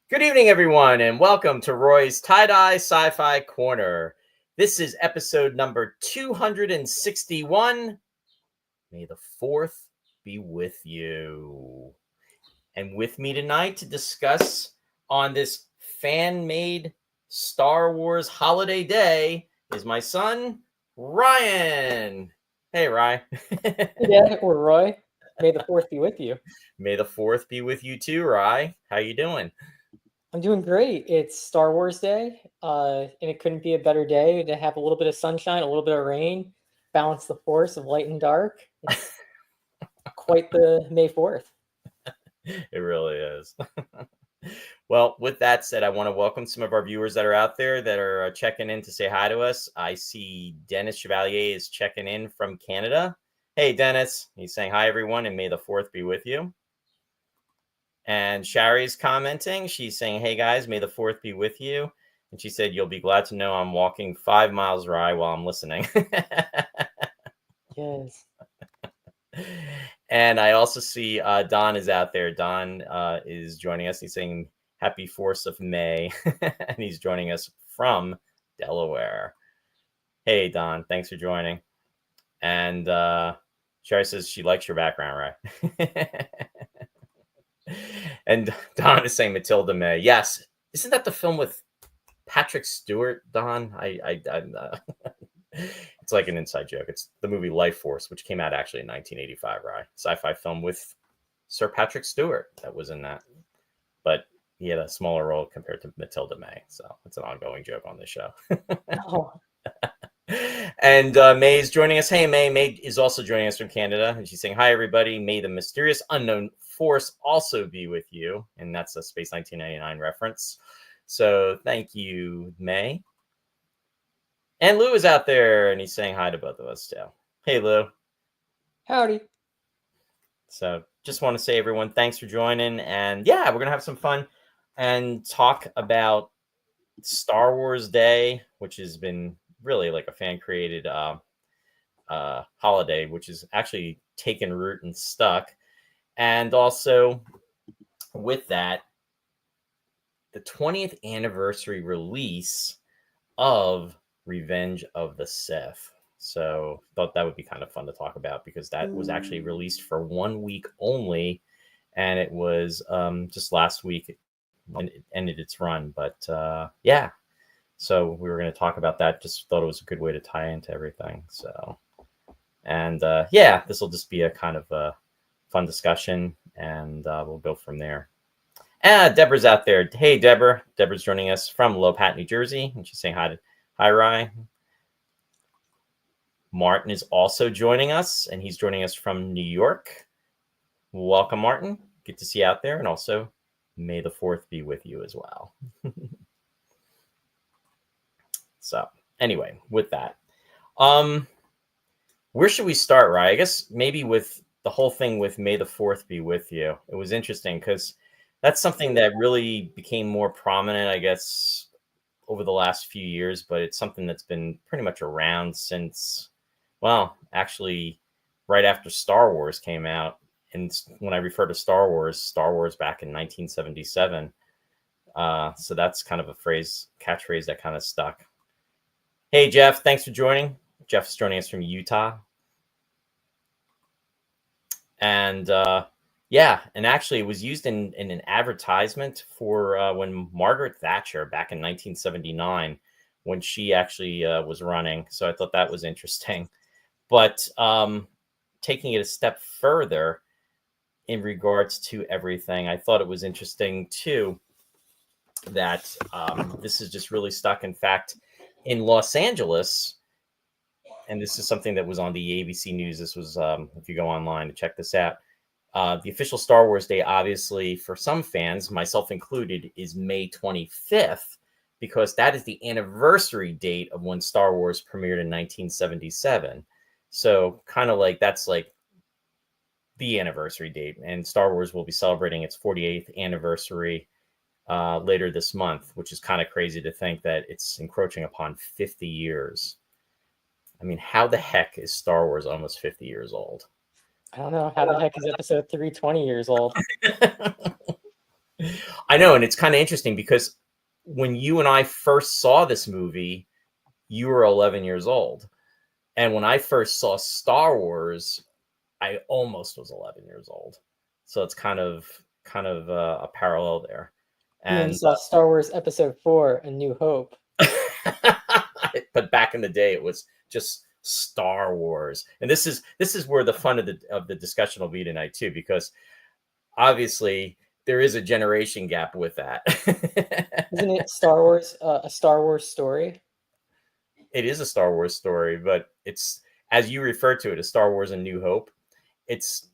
Good evening, everyone, and welcome to Roy's Tie-Dye Sci-Fi Corner. This is episode number 261. May the 4th be with you. And with me tonight to discuss on this fan-made Star Wars holiday day is my son, Ryan. Hey, Ryan. Yeah, or Roy. May the 4th be with you. May the 4th be with you too, Rye. How you doing? I'm doing great. It's Star Wars Day, and it couldn't be a better day to have a little bit of sunshine, a little bit of rain, balance the force of light and dark. It's quite the May 4th. It really is. Well, with that said, I want to welcome some of our viewers that are out there that are checking in to say hi to us. I see Dennis Chevalier is checking in from Canada. Hey, Dennis. He's saying hi, everyone, and may the 4th be with you. And Shari's commenting. She's saying, hey, guys, may the 4th be with you. And she said, you'll be glad to know I'm walking 5 miles Rye while I'm listening. Yes. And I also see Don is out there. Don is joining us. He's saying happy 4th of May. And he's joining us from Delaware. Hey, Don, thanks for joining. And Sherry says she likes your background, right? And Don is saying Matilda May. Yes. Isn't that the film with Patrick Stewart, Don? It's like an inside joke. It's the movie Life Force, which came out actually in 1985, right? Sci-fi film with Sir Patrick Stewart that was in that. But he had a smaller role compared to Matilda May. So it's an ongoing joke on this show. Oh. And May is joining us. Hey, May. May is also joining us from Canada. And she's saying, hi, everybody. May the mysterious unknown force also be with you. And that's a Space 1999 reference. So thank you, May. And Lou is out there, and he's saying hi to both of us, too. Hey, Lou. Howdy. So just want to say, everyone, thanks for joining. And, yeah, we're going to have some fun and talk about Star Wars Day, which has been really like a fan-created holiday, which has actually taken root and stuck. And also, with that, the 20th anniversary release of Revenge of the Sith. So thought that would be kind of fun to talk about because that was actually released for 1 week only, and it was just last week when it ended its run. But yeah, so we were going to talk about that. Just thought it was a good way to tie into everything. So, and yeah, this will just be a kind of a fun discussion, and we'll go from there. Deborah's out there. Hey, Deborah. Deborah's joining us from Lopat, New Jersey, and she's saying hi, Rye. Martin is also joining us, and he's joining us from New York. Welcome, Martin. Good to see you out there, and also may the 4th be with you as well. So, anyway, with that, where should we start, Rye? I guess maybe with the whole thing with May the 4th be with you. It was interesting because that's something that really became more prominent, I guess, over the last few years, but it's something that's been pretty much around since, well, actually, right after Star Wars came out. And when I refer to Star Wars back in 1977. So that's kind of a catchphrase that kind of stuck. Hey, Jeff, thanks for joining. Jeff's joining us from Utah. And yeah, and actually it was used in an advertisement for when Margaret Thatcher back in 1979, when she actually was running. So I thought that was interesting. But taking it a step further in regards to everything, I thought it was interesting too that this is just really stuck. In fact, in Los Angeles, and this is something that was on the ABC News. This was, if you go online to check this out, the official Star Wars Day, obviously, for some fans, myself included, is May 25th, because that is the anniversary date of when Star Wars premiered in 1977. So kind of like that's like the anniversary date. And Star Wars will be celebrating its 48th anniversary later this month, which is kind of crazy to think that it's encroaching upon 50 years. I mean, how the heck is Star Wars almost 50 years old? I don't know. How the heck is episode 3 20 years old? I know, and it's kind of interesting because when you and I first saw this movie, you were 11 years old. And when I first saw Star Wars, I almost was 11 years old. So it's kind of a parallel there. And you saw Star Wars Episode 4, A New Hope. But back in the day, it was just Star Wars, and this is where the fun of the discussion will be tonight too, because obviously there is a generation gap with that. Isn't it Star Wars a Star Wars story? It is a Star Wars story, but it's, as you refer to it, a Star Wars: A New Hope. It's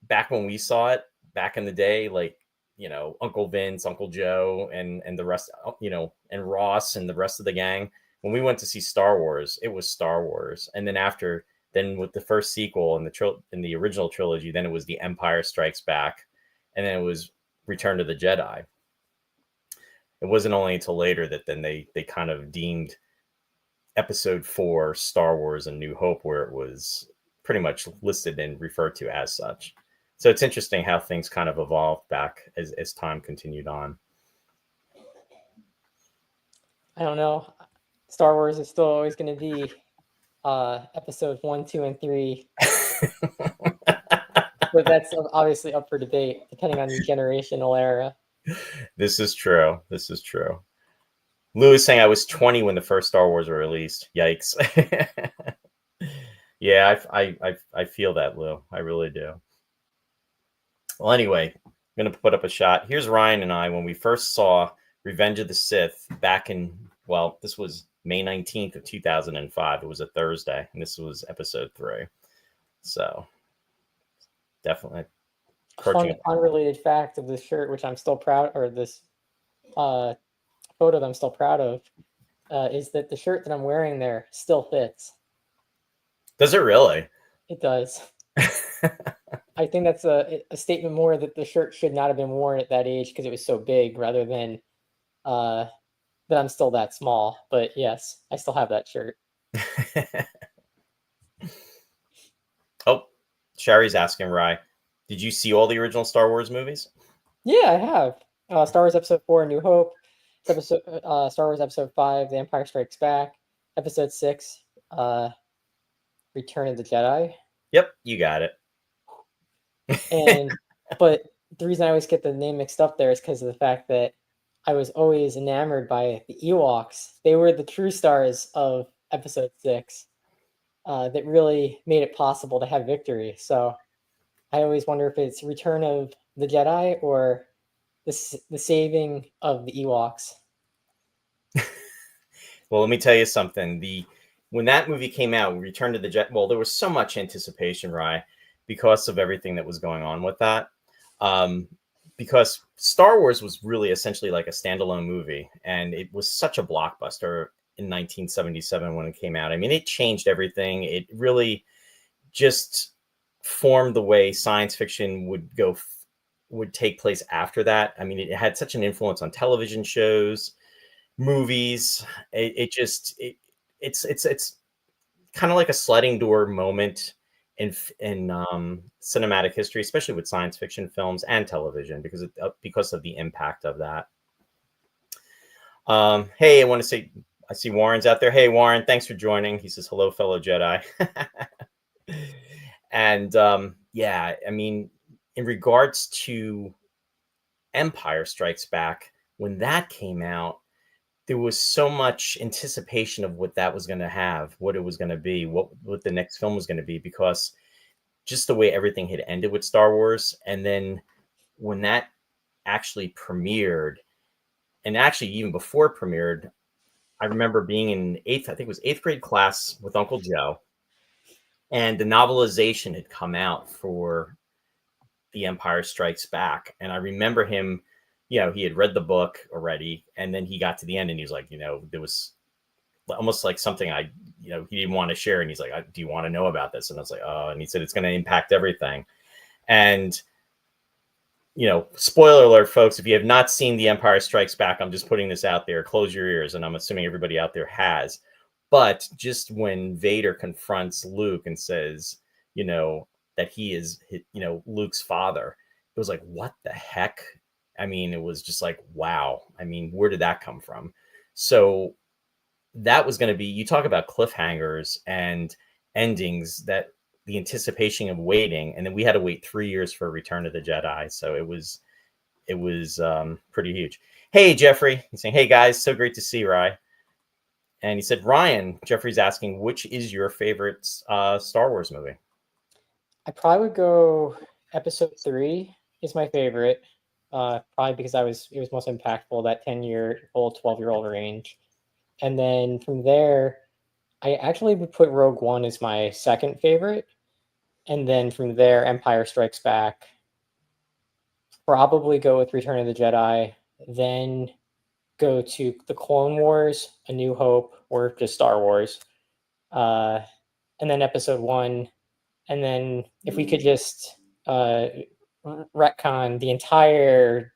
back when we saw it back in the day, like, you know, Uncle Vince, Uncle Joe, and the rest, you know, and Ross and the rest of the gang. When we went to see Star Wars, it was Star Wars. And then with the first sequel in the original trilogy, then it was The Empire Strikes Back, and then it was Return to the Jedi. It wasn't only until later that then they kind of deemed Episode 4 Star Wars: A New Hope, where it was pretty much listed and referred to as such. So it's interesting how things kind of evolved back as time continued on. I don't know. Star Wars is still always going to be episodes 1, 2, and 3. But that's obviously up for debate, depending on the generational era. This is true. Lou is saying I was 20 when the first Star Wars were released. Yikes. Yeah, I feel that, Lou. I really do. Well, anyway, I'm going to put up a shot. Here's Ryan and I when we first saw Revenge of the Sith back in, well, this was May 19th of 2005. It was a Thursday, and this was episode 3. So definitely. Fun unrelated fact of this shirt, which I'm still proud, or this photo that I'm still proud of, is that the shirt that I'm wearing there still fits. Does it really? It does. I think that's a statement more that the shirt should not have been worn at that age because it was so big, rather than that I'm still that small. But yes, I still have that shirt. Oh, Sherry's asking, Rye, did you see all the original Star Wars movies? Yeah, I have. Star Wars Episode 4, A New Hope, Star Wars Episode 5, The Empire Strikes Back. Episode 6, Return of the Jedi. Yep, you got it. And but the reason I always get the name mixed up there is because of the fact that I was always enamored by the Ewoks. They were the true stars of Episode 6 that really made it possible to have victory. So I always wonder if it's Return of the Jedi or the saving of the Ewoks. Well, let me tell you something. When that movie came out, Return to the Jedi, well, there was so much anticipation, Rye, because of everything that was going on with that. Because Star Wars was really essentially like a standalone movie, and it was such a blockbuster in 1977 when it came out. I mean, it changed everything. It really just formed the way science fiction would take place after that. I mean, it had such an influence on television shows, movies. It's kind of like a sliding door moment in cinematic history, especially with science fiction films and television, because of the impact of that. Hey, I see Warren's out there. Hey, Warren, thanks for joining. He says, hello, fellow Jedi. And yeah, I mean, in regards to Empire Strikes Back, when that came out, there was so much anticipation of what that was going to have, what it was going to be, what the next film was going to be, because just the way everything had ended with Star Wars. And then when that actually premiered, and actually even before it premiered, I remember being in I think it was eighth grade class with Uncle Joe, and the novelization had come out for The Empire Strikes Back. And I remember him, he had read the book already, and then he got to the end and he was like, there was almost like something he didn't want to share. And he's like, do you want to know about this? And I was like, oh, and he said, it's going to impact everything. And, spoiler alert, folks, if you have not seen The Empire Strikes Back, I'm just putting this out there, close your ears. And I'm assuming everybody out there has. But just when Vader confronts Luke and says, that he is, Luke's father, it was like, what the heck? I mean, it was just like, wow. I mean, where did that come from? So that was going to be, you talk about cliffhangers and endings, that the anticipation of waiting. And then we had to wait 3 years for Return of the Jedi. So it was pretty huge. Hey, Jeffrey, he's saying, hey guys, so great to see you, Rye. And he said, Ryan, Jeffrey's asking, which is your favorite Star Wars movie? I probably would go Episode 3 is my favorite. Probably because it was most impactful, that 10-year-old, 12-year-old range. And then from there, I actually would put Rogue One as my second favorite. And then from there, Empire Strikes Back. Probably go with Return of the Jedi. Then go to the Clone Wars, A New Hope, or just Star Wars. And then Episode 1. And then if we could just retcon the entire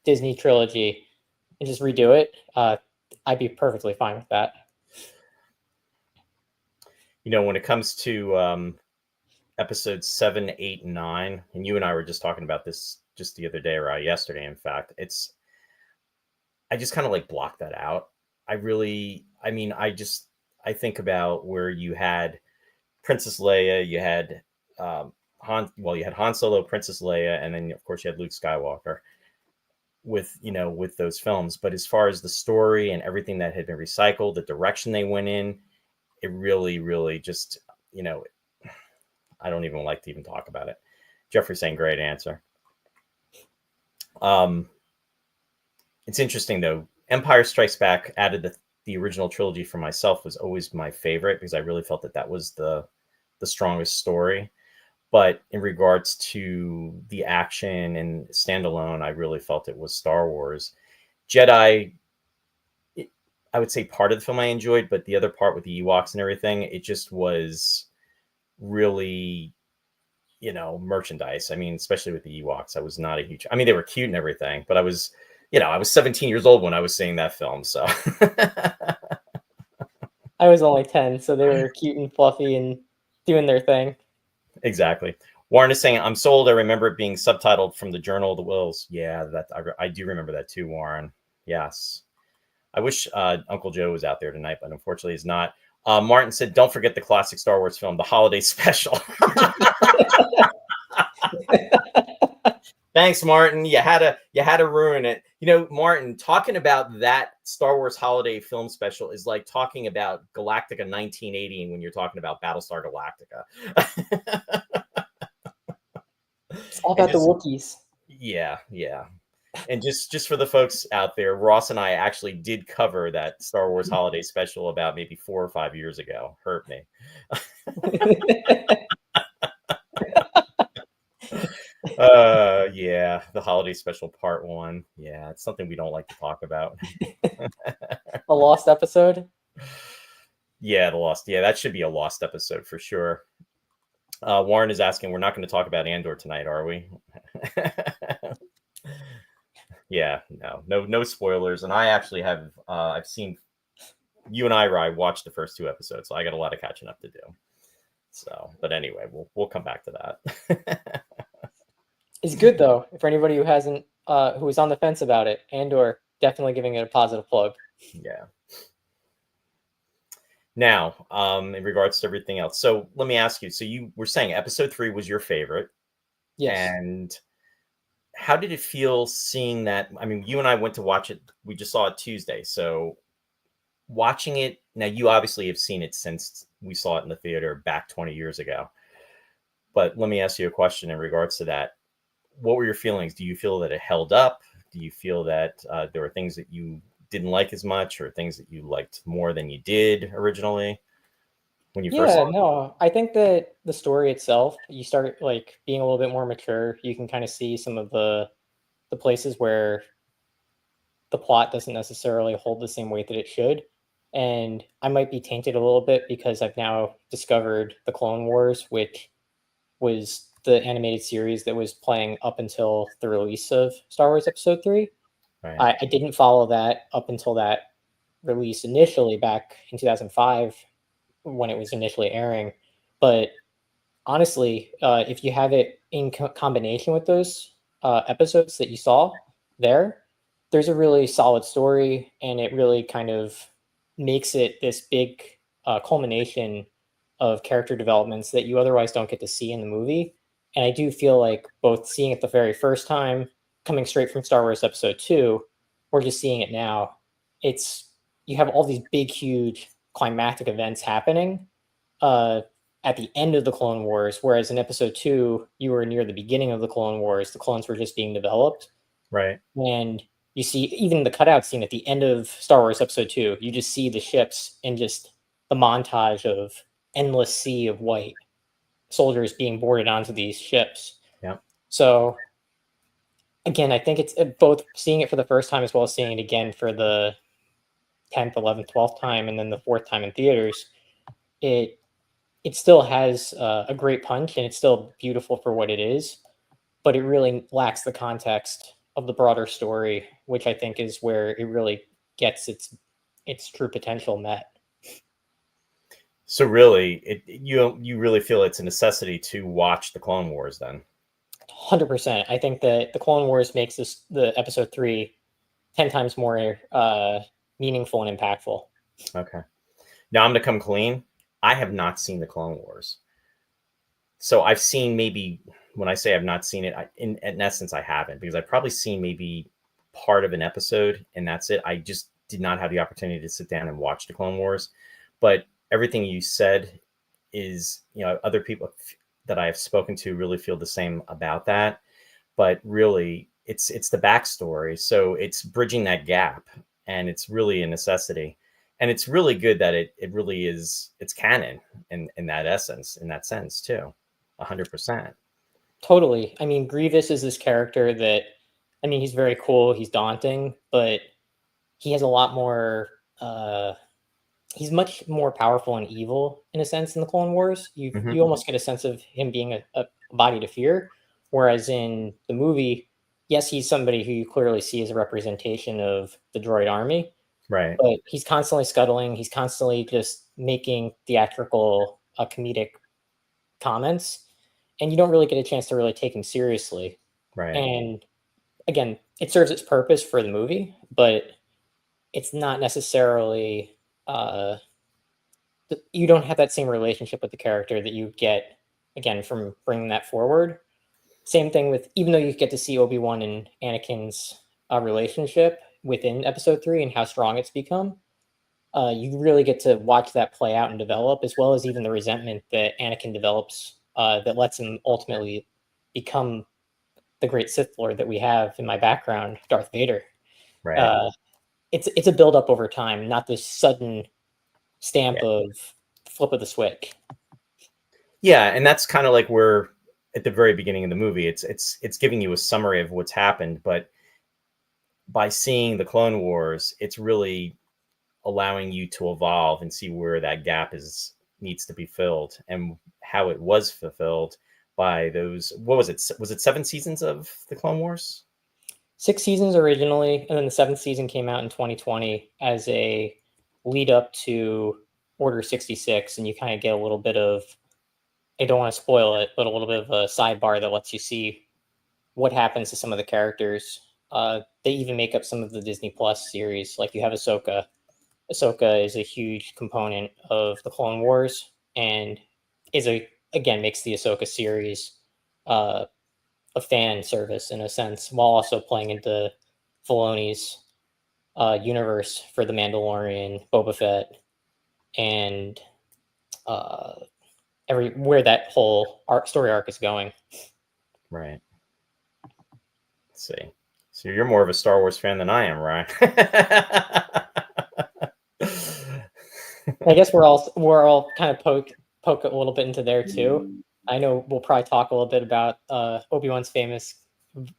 Disney trilogy and just redo it, I'd be perfectly fine with that. When it comes to episodes 7, 8, and 9, and you and I were just talking about this just the other day, or yesterday, in fact, I just kind of like blocked that out. I think about where you had Princess Leia, you had you had Han Solo, Princess Leia, and then of course you had Luke Skywalker with those films. But as far as the story and everything that had been recycled, the direction they went in, it really, really just, I don't even like to even talk about it. Jeffrey's saying great answer. It's interesting though. Empire Strikes Back added the original trilogy for myself was always my favorite, because I really felt that was the strongest story. But in regards to the action and standalone, I really felt it was Star Wars. Jedi, I would say part of the film I enjoyed, but the other part with the Ewoks and everything, it just was really, merchandise. I mean, especially with the Ewoks, I was not a huge, they were cute and everything, but I was 17 years old when I was seeing that film. So I was only 10, so they were cute and fluffy and doing their thing. Exactly. Warren is saying, I'm sold. I remember it being subtitled from the Journal of the Wills. Yeah, I do remember that too, Warren. Yes. I wish Uncle Joe was out there tonight, but unfortunately he's not. Martin said, "Don't forget the classic Star Wars film, the holiday special." Thanks, Martin. You had to ruin it. You know, Martin, talking about that Star Wars holiday film special is like talking about Galactica 1980 when you're talking about Battlestar Galactica. It's all And about the just Wookiees. yeah, yeah. And just for the folks out there, Ross and I actually did cover that Star Wars holiday special about maybe 4 or 5 years ago. Hurt me. Yeah, the holiday special part 1. Yeah, it's something we don't like to talk about. A lost episode. Yeah, the lost. Yeah, that should be a lost episode for sure. Warren is asking, we're not going to talk about Andor tonight, are we? Yeah, no spoilers. And I actually have, I've seen you and I watched the first 2 episodes, so I got a lot of catching up to do. So, but anyway, we'll come back to that. It's good though. For anybody who hasn't, who was on the fence about it, Andor, definitely giving it a positive plug. Yeah. Now, in regards to everything else, so let me ask you. So you were saying episode 3 was your favorite, Yes. and how did it feel seeing that? I mean, you and I went to watch it. We just saw it Tuesday, so watching it now, you obviously have seen it since we saw it in the theater back 20 years ago. But let me ask you a question in regards to that. What were your feelings? Do you feel that it held up? Do you feel that there were things that you didn't like as much, or things that you liked more than you did originally when you first Yeah, saw it? no, I think that the story itself, you start like being a little bit more mature. You can kind of see some of the places where the plot doesn't necessarily hold the same weight that it should. And I might be tainted a little bit because I've now discovered the Clone Wars, which was the animated series that was playing up until the release of Star Wars Episode 3. Right. I didn't follow that up until that release initially back in 2005 when it was initially airing. But honestly, if you have it in combination with those episodes that you saw there, there's a really solid story, and it really kind of makes it this big culmination of character developments that you otherwise don't get to see in the movie. And I do feel like both seeing it the very first time, coming straight from Star Wars Episode 2, or just seeing it now, it's you have all these big, huge climactic events happening uh, at the end of the Clone Wars, whereas in Episode 2, you were near the beginning of the Clone Wars. The clones were just being developed. Right. And you see, even the cutout scene at the end of Star Wars Episode 2, you just see the ships and just the montage of endless sea of white soldiers being boarded onto these ships. Yeah. So, again, I think it's both seeing it for the first time as well as seeing it again for the 10th, 11th, 12th time, and then the 4th time in theaters. It still has a great punch, and it's still beautiful for what it is, but it really lacks the context of the broader story, which I think is where it really gets its true potential met. So really, you really feel it's a necessity to watch the Clone Wars then? 100%. I think that the Clone Wars makes the Episode 3 10 times more meaningful and impactful. Okay. Now I'm gonna come clean. I have not seen the Clone Wars. So I've seen, maybe when I say I've not seen it, in essence I haven't, because I've probably seen maybe part of an episode and that's it. I just did not have the opportunity to sit down and watch the Clone Wars. But everything you said is, other people that I have spoken to really feel the same about that. But really, it's the backstory. So it's bridging that gap, and it's really a necessity. And it's really good that it really is, it's canon in that essence, in that sense too. 100%. Totally. I mean, Grievous is this character that, I mean, he's very cool, he's daunting, but he has a lot more. He's much more powerful and evil in a sense in the Clone Wars. You almost get a sense of him being a body to fear, whereas in the movie, yes, he's somebody who you clearly see as a representation of the droid army, Right. but he's constantly scuttling. He's constantly just making theatrical, comedic comments, and you don't really get a chance to really take him seriously. Right. And again, it serves its purpose for the movie, but it's not necessarily you don't have that same relationship with the character that you get again from bringing that forward. Same thing with, even though you get to see Obi-Wan and Anakin's relationship within Episode 3 and how strong it's become, you really get to watch that play out and develop, as well as even the resentment that Anakin develops that lets him ultimately become the great Sith Lord that we have in my background, Darth Vader. Right. Uh, it's a build up over time, not this sudden stamp Yeah. of flip of the switch. Yeah, and that's kind of like where at the very beginning of the movie, it's giving you a summary of what's happened, but by seeing the Clone Wars, it's really allowing you to evolve and see where that gap is needs to be filled and how it was fulfilled by those. What was it? Was it 7 seasons of the Clone Wars? 6 seasons originally, and then the seventh season came out in 2020 as a lead up to Order 66, and you kind of get a little bit of, I don't want to spoil it, but a little bit of a sidebar that lets you see what happens to some of the characters. They even make up some of the Disney Plus series. Like you have Ahsoka. Ahsoka is a huge component of the Clone Wars, and is a again makes the Ahsoka series uh, a fan service in a sense, while also playing into Filoni's universe for the Mandalorian, Boba Fett, and uh, every where that whole story arc is going. Right. Let's see. So you're more of a Star Wars fan than I am, right? I guess we're all kind of poke a little bit into there too. I know we'll probably talk a little bit about Obi-Wan's famous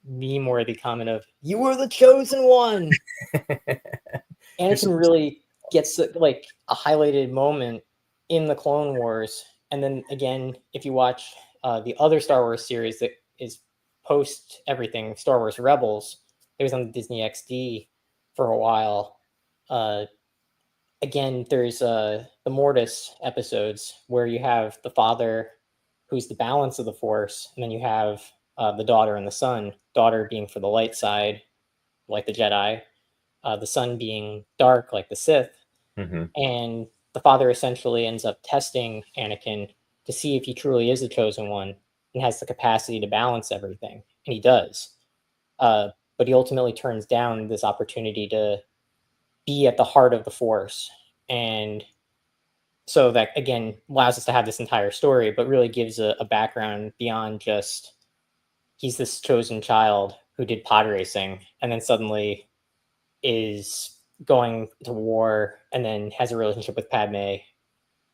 meme-worthy comment of "You were the chosen one." Anakin really gets like a highlighted moment in the Clone Wars, and then again, if you watch the other Star Wars series that is post everything, Star Wars Rebels, it was on the Disney XD for a while. Uh, Again, there's the Mortis episodes where you have the father, who's the balance of the Force, and then you have the daughter and the son. Daughter being for the light side, like the Jedi, the son being dark, like the Sith, Mm-hmm. and the father essentially ends up testing Anakin to see if he truly is the chosen one and has the capacity to balance everything, and he does. But he ultimately turns down this opportunity to be at the heart of the Force, and so that again allows us to have this entire story, but really gives a background beyond just he's this chosen child who did pod racing and then suddenly is going to war and then has a relationship with Padme,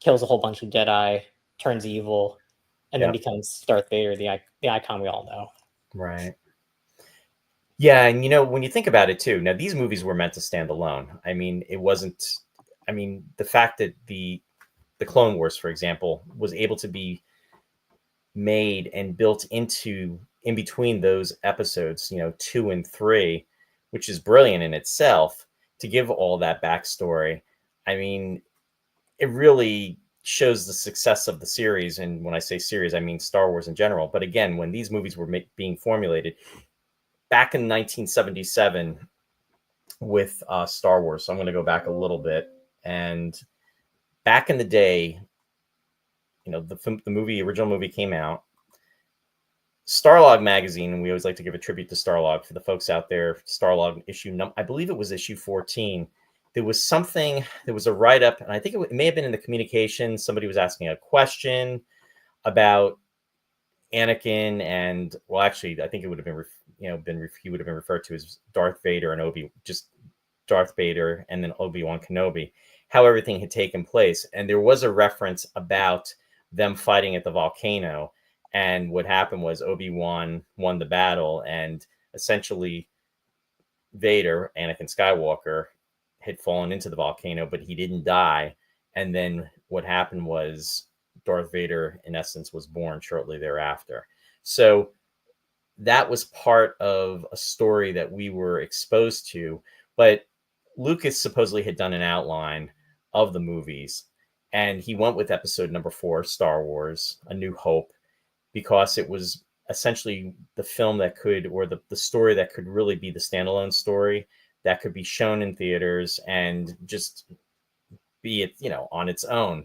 kills a whole bunch of Jedi, turns evil, and then Yeah. becomes Darth Vader, the icon we all know. Right. Yeah, and when you think about it too, now these movies were meant to stand alone. I mean, it wasn't. I mean, the fact that the Clone Wars, for example, was able to be made and built into in between those episodes, 2 and 3, which is brilliant in itself to give all that backstory. I mean, it really shows the success of the series. And when I say series, I mean Star Wars in general. But again, when these movies were being formulated back in 1977 with Star Wars, so I'm going to go back a little bit. And back in the day, the original movie came out. Starlog magazine, and we always like to give a tribute to Starlog for the folks out there. Starlog I believe it was issue 14. There was a write up, and I think it may have been in the communication. Somebody was asking a question about Anakin, and well, actually, I think it would have been, he would have been referred to as Darth Vader and just Darth Vader, and then Obi-Wan Kenobi, how everything had taken place, and there was a reference about them fighting at the volcano. And what happened was Obi-Wan won the battle, and essentially Vader, Anakin Skywalker, had fallen into the volcano, but he didn't die. And then what happened was Darth Vader, in essence, was born shortly thereafter. So that was part of a story that we were exposed to. But Lucas supposedly had done an outline of the movies, and he went with episode number 4, Star Wars, A New Hope, because it was essentially the film that could, or the story that could really be the standalone story that could be shown in theaters and just be it, on its own.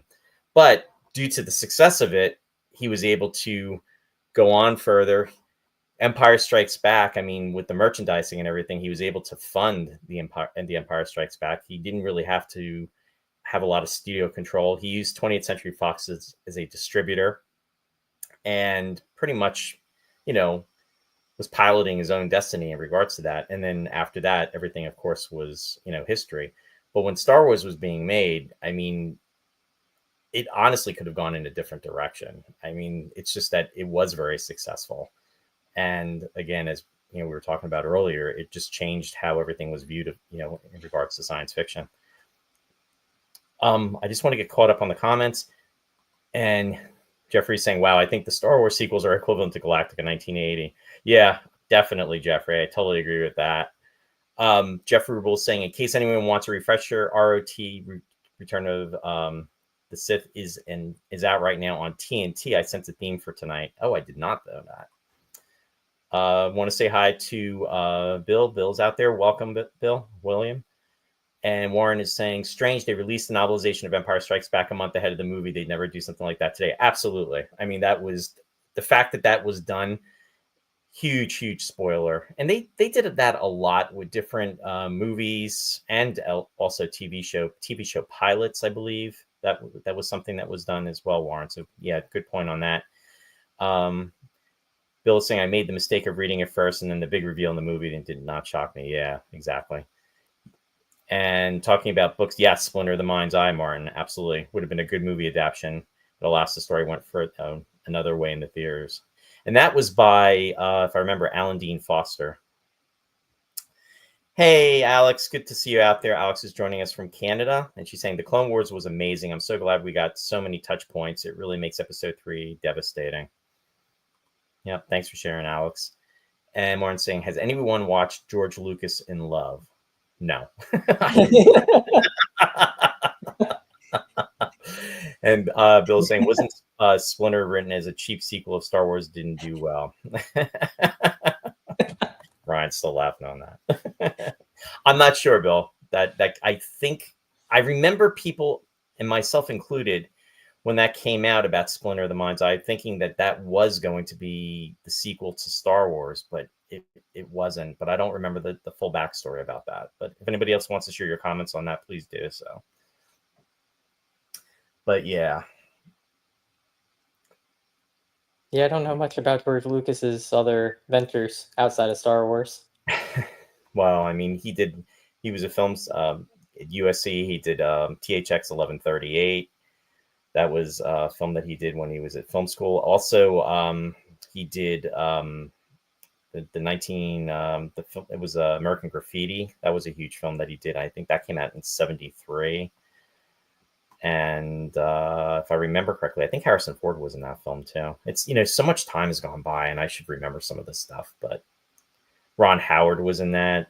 But due to the success of it, he was able to go on further. Empire Strikes Back, I mean, with the merchandising and everything, he was able to fund the Empire Strikes Back. He didn't really have to have a lot of studio control. He used 20th Century Fox as a distributor, and pretty much, was piloting his own destiny in regards to that. And then after that, everything, of course, was, history. But when Star Wars was being made, I mean, it honestly could have gone in a different direction. I mean, it's just that it was very successful. And again, as we were talking about earlier, it just changed how everything was viewed, in regards to science fiction. I just want to get caught up on the comments. And Jeffrey's saying, wow, I think the Star Wars sequels are equivalent to Galactica 1980. Yeah, definitely, Jeffrey. I totally agree with that. Jeffrey Rubel saying, in case anyone wants a refresher, Return of the Sith is out right now on TNT. I sent a theme for tonight. Oh, I did not know that. Want to say hi to Bill. Bill's out there. Welcome, Bill. William. And Warren is saying, strange, they released the novelization of Empire Strikes Back a month ahead of the movie. They'd never do something like that today. Absolutely. I mean, that was the fact that was done. Huge spoiler. And they did that a lot with different movies and also TV show pilots, I believe. That was something that was done as well, Warren. So yeah, good point on that. Bill is saying, I made the mistake of reading it first, and then the big reveal in the movie did not shock me. Yeah, exactly. And talking about books, yes, Splinter of the Mind's Eye, Martin, absolutely. Would have been a good movie adaptation. But alas, the story went for another way in the theaters. And that was by, if I remember, Alan Dean Foster. Hey, Alex, good to see you out there. Alex is joining us from Canada, and she's saying, the Clone Wars was amazing. I'm so glad we got so many touch points. It really makes episode 3 devastating. Yeah, thanks for sharing, Alex. And Martin saying, has anyone watched George Lucas in Love? No. And Bill saying, wasn't Splinter written as a cheap sequel of Star Wars? Didn't do well. Ryan's still laughing on that. I'm not sure, Bill. That I think I remember people, and myself included, when that came out about Splinter of the Mind's Eye, thinking that was going to be the sequel to Star Wars, but it wasn't. But I don't remember the full backstory about that. But if anybody else wants to share your comments on that, please do so. But yeah. Yeah, I don't know much about George Lucas's other ventures outside of Star Wars. Well, I mean, he was a film at USC. He did THX 1138. That was a film that he did when he was at film school. Also, he did it was American Graffiti. That was a huge film that he did. I think that came out in 1973. And if I remember correctly, I think Harrison Ford was in that film too. It's, so much time has gone by and I should remember some of this stuff, but Ron Howard was in that.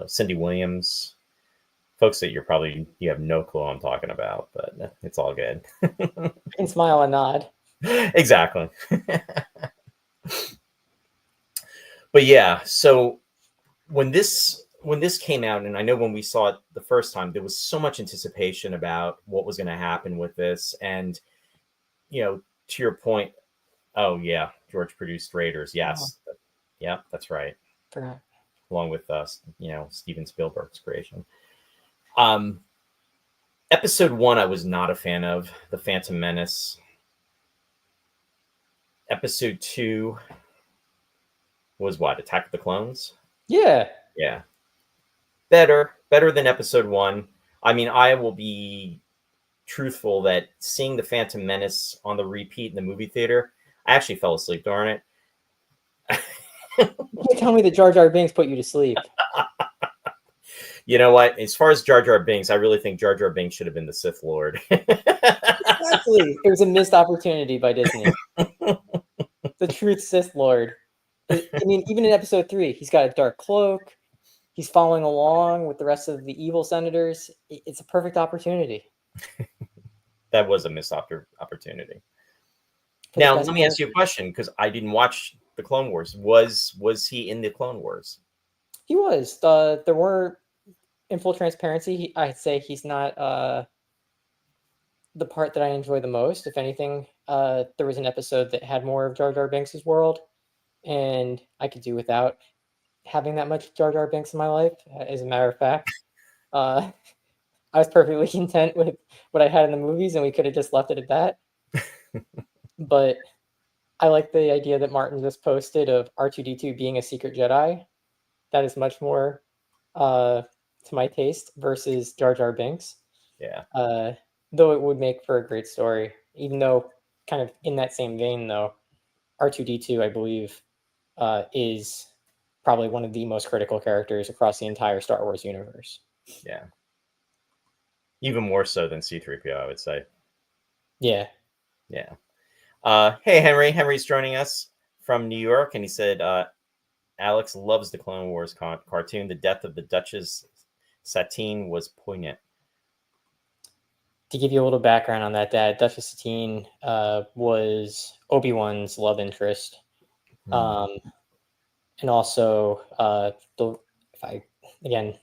Cindy Williams, folks that you have no clue I'm talking about, but it's all good. I can smile and nod. Exactly. But yeah, so when this came out, and I know when we saw it the first time, there was so much anticipation about what was going to happen with this. And, to your point, oh yeah, George produced Raiders. Yes. Oh. Yeah, that's right. Forgot. Along with Steven Spielberg's creation. Episode 1, I was not a fan of. The Phantom Menace. Episode 2 was what? Attack of the Clones? Yeah. Yeah. Better than episode 1. I mean, I will be truthful that seeing the Phantom Menace on the repeat in the movie theater, I actually fell asleep during it. You tell me that Jar Jar Binks put you to sleep. You know what? As far as Jar Jar Binks, I really think Jar Jar Binks should have been the Sith Lord. Exactly. It was a missed opportunity by Disney. The truth Sith Lord. I mean, even in episode 3, he's got a dark cloak. He's following along with the rest of the evil senators. It's a perfect opportunity. That was a missed opportunity. Now, let me ask you a question, because I didn't watch the Clone Wars. Was he in the Clone Wars? He was. There were, in full transparency, I'd say he's not the part that I enjoy the most. If anything, there was an episode that had more of Jar Jar Binks' world, and I could do without having that much Jar Jar Binks in my life. As a matter of fact, uh, I was perfectly content with what I had in the movies, and we could have just left it at that. But I like the idea that Martin just posted of R2D2 being a secret Jedi. That is much more to my taste versus Jar Jar Binks. Yeah. Though it would make for a great story, even though kind of in that same vein, though, R2D2, I believe, is probably one of the most critical characters across the entire Star Wars universe. Yeah. Even more so than C-3PO, I would say. Yeah. Yeah. Hey, Henry. Henry's joining us from New York, and he said Alex loves the Clone Wars cartoon. The death of the Duchess Satine was poignant. To give you a little background on that, Dad, Duchess Satine was Obi-Wan's love interest. And also,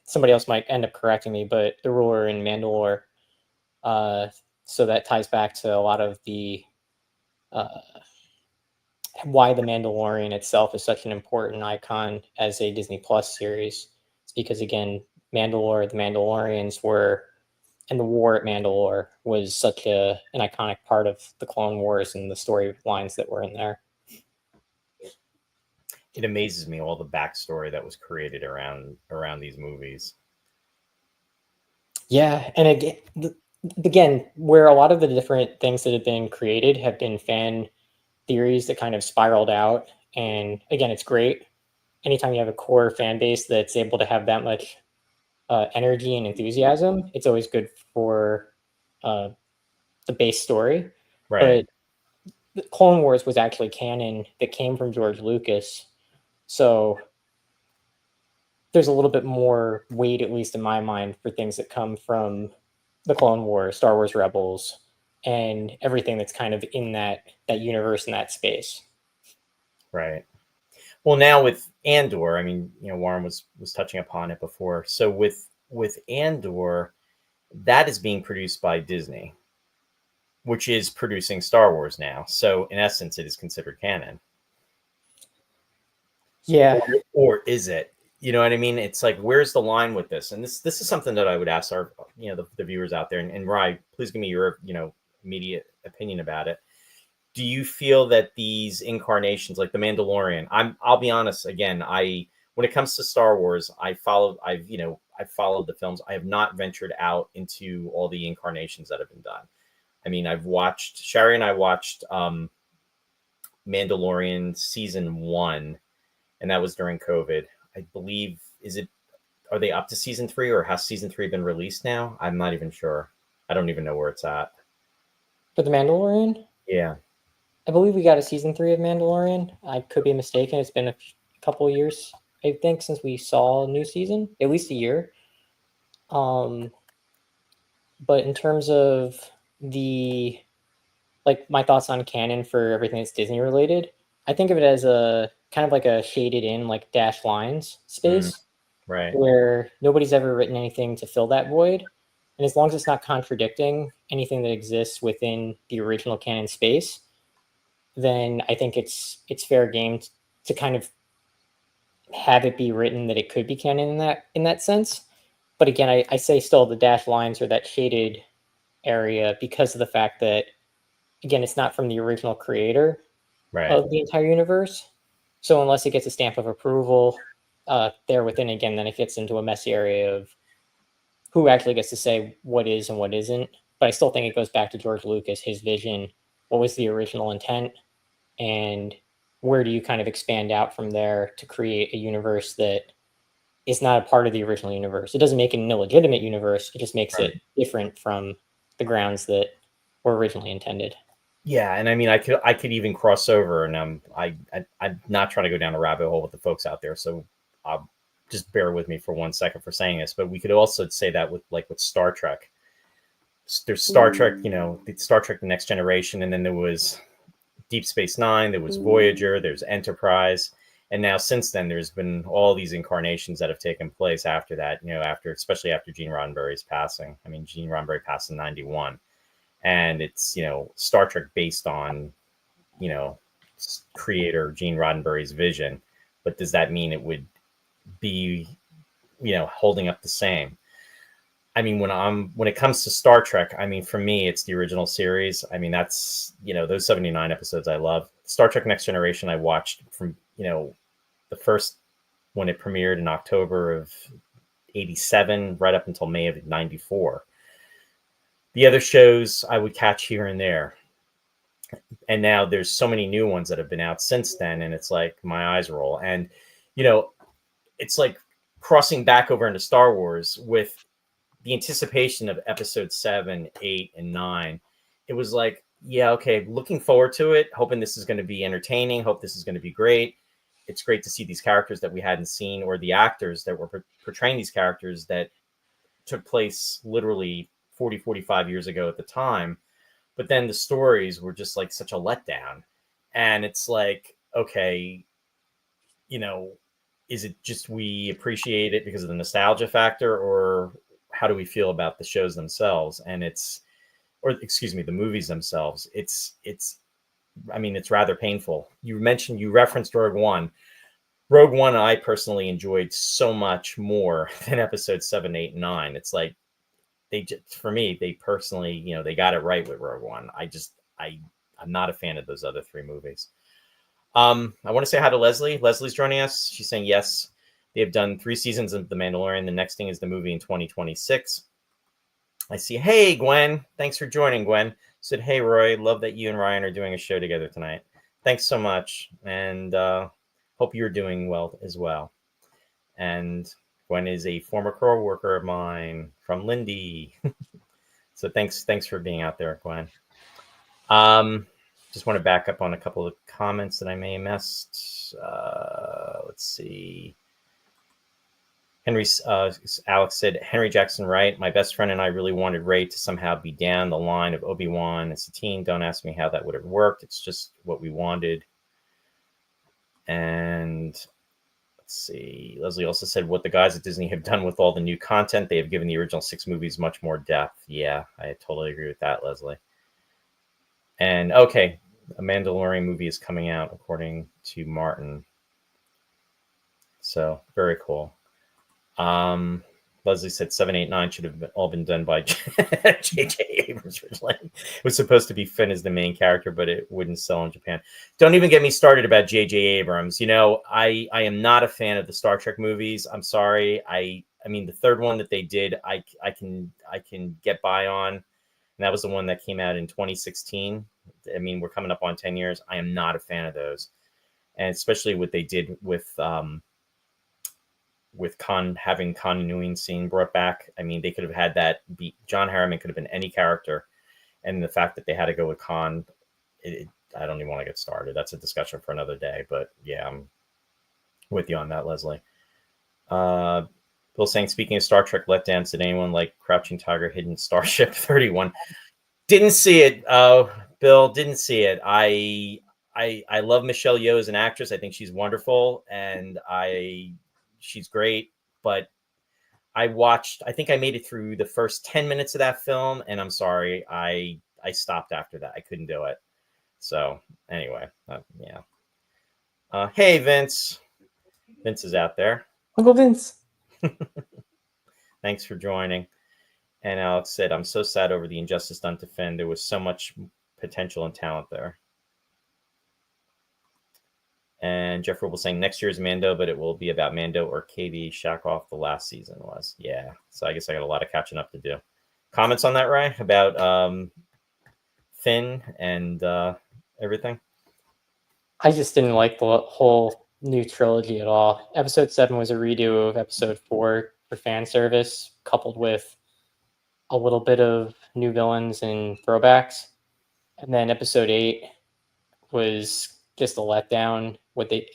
somebody else might end up correcting me, but the ruler in Mandalore. So that ties back to a lot of the why the Mandalorian itself is such an important icon as a Disney Plus series. It's because, again, Mandalore, the Mandalorians were, and the war at Mandalore was such an iconic part of the Clone Wars and the storylines that were in there. It amazes me all the backstory that was created around these movies. Yeah, and again, where a lot of the different things that have been created have been fan theories that kind of spiraled out. And again, it's great anytime you have a core fan base that's able to have that much energy and enthusiasm. It's always good for the base story. Right. But Clone Wars was actually canon that came from George Lucas, so there's a little bit more weight, at least in my mind, for things that come from the Clone Wars, Star Wars Rebels, and everything that's kind of in that universe and that space. Right. Well, now with Andor, I mean, Warren was touching upon it before. So with Andor, that is being produced by Disney, which is producing Star Wars now. So in essence, it is considered canon. Yeah. Or is it? You know what I mean? It's like, where's the line with this? And this is something that I would ask our, the viewers out there. And Rye, please give me your, immediate opinion about it. Do you feel that these incarnations, like the Mandalorian, I'll be honest, again, when it comes to Star Wars, I've followed the films. I have not ventured out into all the incarnations that have been done. I mean, Shari and I watched Mandalorian season 1, and that was during COVID. I believe, are they up to season 3, or has season 3 been released now? I'm not even sure. I don't even know where it's at. For the Mandalorian? Yeah. I believe we got a season 3 of Mandalorian. I could be mistaken. It's been a couple of years, I think, since we saw a new season, at least a year. But in terms of my thoughts on canon for everything that's Disney related, I think of it as a kind of like a shaded in, like dashed lines space, right, where nobody's ever written anything to fill that void. And as long as it's not contradicting anything that exists within the original canon space, then I think it's fair game to kind of have it be written that it could be canon in that sense. But again, I say still the dashed lines or that shaded area because of the fact that, again, it's not from the original creator of the entire universe. So unless it gets a stamp of approval there within, again, then it gets into a messy area of who actually gets to say what is and what isn't. But I still think it goes back to George Lucas, his vision, what was the original intent, and where do you kind of expand out from there to create a universe that is not a part of the original universe. It doesn't make it an illegitimate universe. It just makes it different from the grounds that were originally intended. Yeah, and I mean, I could even cross over, and I'm not trying to go down a rabbit hole with the folks out there, so just bear with me for 1 second for saying this. But we could also say that with Star Trek. There's Star Trek, Star Trek: The Next Generation, and then there was Deep Space Nine, there was Voyager, there's Enterprise, And now since then, there's been all these incarnations that have taken place after that, especially after Gene Roddenberry's passing. I mean, Gene Roddenberry passed in 91, and it's, Star Trek based on, creator Gene Roddenberry's vision. But does that mean it would be, holding up the same? I mean, when it comes to Star Trek, I mean, for me, it's the original series. I mean, that's, those 79 episodes I love. Star Trek Next Generation, I watched from, the first, when it premiered in October of 87, right up until May of 94. The other shows I would catch here and there. And now there's so many new ones that have been out since then. And it's like my eyes roll. And, it's like crossing back over into Star Wars with the anticipation of episode 7, 8, and 9. It was like, yeah, okay, looking forward to it, hoping this is going to be entertaining, hope this is going to be great. It's great to see these characters that we hadn't seen, or the actors that were portraying these characters that took place literally 40, 45 years ago at the time. But then the stories were just like such a letdown. And it's like, okay, is it just we appreciate it because of the nostalgia factor, or how do we feel about the shows themselves? And the movies themselves. I mean, it's rather painful. You referenced Rogue One. Rogue One, I personally enjoyed so much more than episode 7, 8, 9. It's like for me, they personally, they got it right with Rogue One. I'm not a fan of those other 3 movies. I want to say hi to Leslie. Leslie's joining us. She's saying yes. They have done 3 seasons of The Mandalorian. The next thing is the movie in 2026. I see. Hey, Gwen. Thanks for joining, Gwen. Said, hey, Roy. Love that you and Ryan are doing a show together tonight. Thanks so much. And hope you're doing well as well. And Gwen is a former co-worker of mine from Lindy. So thanks for being out there, Gwen. Just want to back up on a couple of comments that I may have missed. Let's see. Alex said, Henry Jackson Wright, my best friend and I really wanted Rey to somehow be down the line of Obi-Wan and Satine. Don't ask me how that would have worked. It's just what we wanted. And let's see. Leslie also said, what the guys at Disney have done with all the new content, they have given the original 6 movies much more depth. Yeah, I totally agree with that, Leslie. And okay, a Mandalorian movie is coming out, according to Martin. So very cool. Leslie said 7, 8, 9 should have all been done by J.J. Abrams originally. It was supposed to be Finn as the main character, but it wouldn't sell in Japan. Don't even get me started about J.J. Abrams. I am not a fan of the Star Trek movies. I'm sorry. I mean, the third one that they did, I can get by on. And that was the one that came out in 2016. I mean, we're coming up on 10 years. I am not a fan of those. And especially what they did with having Khan Nguyen scene brought back. I mean, they could have had that be John Harriman could have been any character. And the fact that they had to go with Khan, I don't even want to get started. That's a discussion for another day. But yeah, I'm with you on that, Leslie. Bill saying, speaking of Star Trek letdowns, did anyone like Crouching Tiger, Hidden Starship 31? Didn't see it. Bill, didn't see it. I love Michelle Yeoh as an actress. I think she's wonderful, and she's great. But I think I made it through the first 10 minutes of that film, and I'm sorry, I stopped after that. I couldn't do it. So anyway, yeah. Hey, Vince. Vince is out there. Uncle Vince. Thanks for joining. And Alex said, I'm so sad over the injustice done to Finn. There was so much potential and talent there. And Jeff Rubel saying, next year's Mando, but it will be about Mando or Katie Shakoff the last season was. Yeah. So I guess I got a lot of catching up to do. Comments on that, Ray, about Finn and everything? I just didn't like the whole new trilogy at all. Episode 7 was a redo of episode 4 for fan service, coupled with a little bit of new villains and throwbacks. And then episode 8 was just a letdown.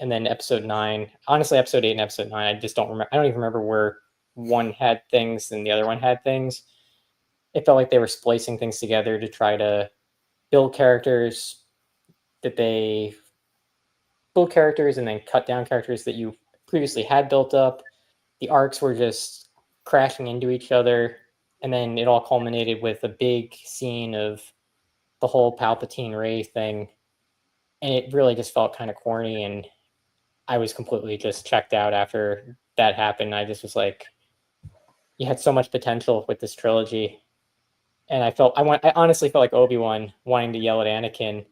And then episode 9, honestly, episode 8 and episode 9, I just don't remember. I don't even remember where one had things and the other one had things. It felt like they were splicing things together to try to build characters that they build characters and then cut down characters that you previously had built up. The arcs were just crashing into each other, and then it all culminated with a big scene of the whole Palpatine Rey thing, and it really just felt kind of corny, and I was completely just checked out after that happened. I just was like, you had so much potential with this trilogy, and I honestly felt like Obi-Wan wanting to yell at Anakin,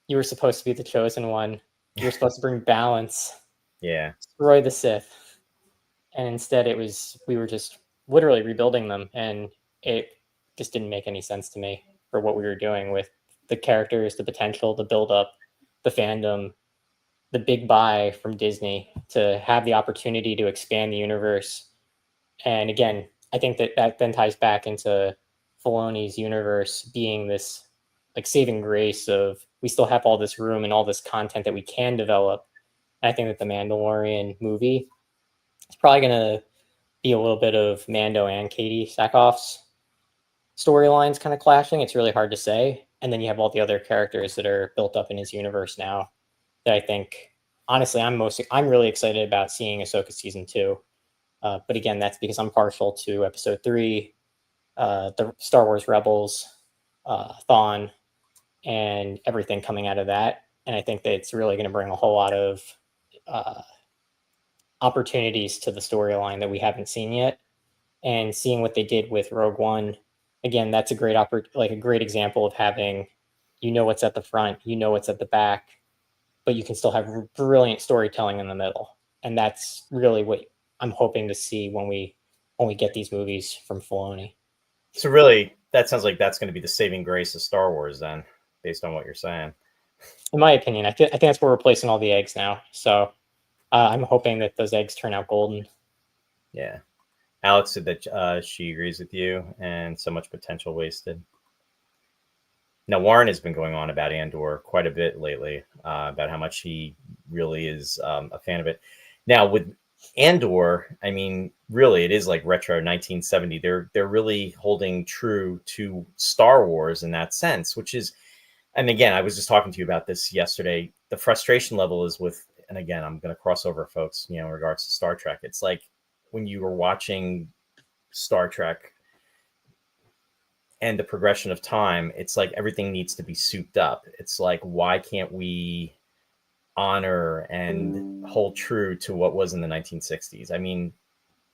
"You were supposed to be the chosen one. You were supposed to bring balance, Yeah. destroy the Sith." And instead we were just literally rebuilding them, and it just didn't make any sense to me for what we were doing with the characters, the potential, the build up, the fandom, the big buy from Disney to have the opportunity to expand the universe. And again, I think that then ties back into Filoni's universe being this like saving grace of we still have all this room and all this content that we can develop. And I think that the Mandalorian movie is probably going to be a little bit of Mando and Katie Sackhoff's storylines kind of clashing. It's really hard to say. And then you have all the other characters that are built up in his universe now that I think, honestly, I'm really excited about seeing Ahsoka season 2. But again, that's because I'm partial to episode 3, the Star Wars Rebels, Thawne, and everything coming out of that. And I think that it's really going to bring a whole lot of opportunities to the storyline that we haven't seen yet. And seeing what they did with Rogue One, again, that's a great a great example of having, what's at the front, what's at the back, but you can still have brilliant storytelling in the middle. And that's really what I'm hoping to see when we get these movies from Filoni. So really, that sounds like that's going to be the saving grace of Star Wars then, based on what you're saying. In my opinion, I think that's where we're placing all the eggs now. So I'm hoping that those eggs turn out golden. Yeah. Alex said that she agrees with you and so much potential wasted. Now, Warren has been going on about Andor quite a bit lately, about how much he really is a fan of it. Now, with Andor, I mean, really, it is like retro 1970. They're really holding true to Star Wars in that sense, which is, and again, I was just talking to you about this yesterday. The frustration level is with, and again, I'm going to cross over, folks, in regards to Star Trek. It's like when you were watching Star Trek and the progression of time, it's like everything needs to be souped up. It's like, why can't we honor and hold true to what was in the 1960s? I mean,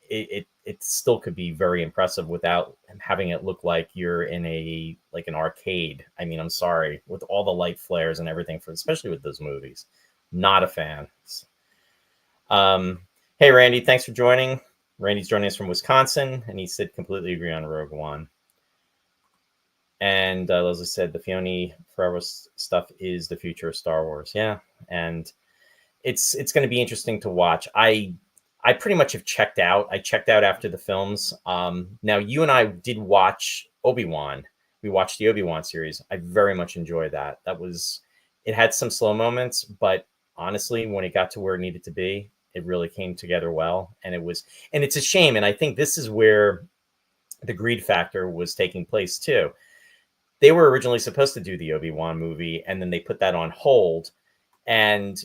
it still could be very impressive without having it look like you're in an arcade. I mean, I'm sorry, with all the light flares and everything, especially with those movies. Not a fan. Hey, Randy, thanks for joining. Randy's joining us from Wisconsin, and he said completely agree on Rogue One. And Leslie said the Filoni Forever stuff is the future of Star Wars. Yeah, and it's going to be interesting to watch. I pretty much have checked out. I checked out after the films. Now, you and I did watch Obi-Wan. We watched the Obi-Wan series. I very much enjoyed that. It had some slow moments, but honestly, when it got to where it needed to be, it really came together well. And it's a shame. And I think this is where the greed factor was taking place too. They were originally supposed to do the Obi-Wan movie, and then they put that on hold, and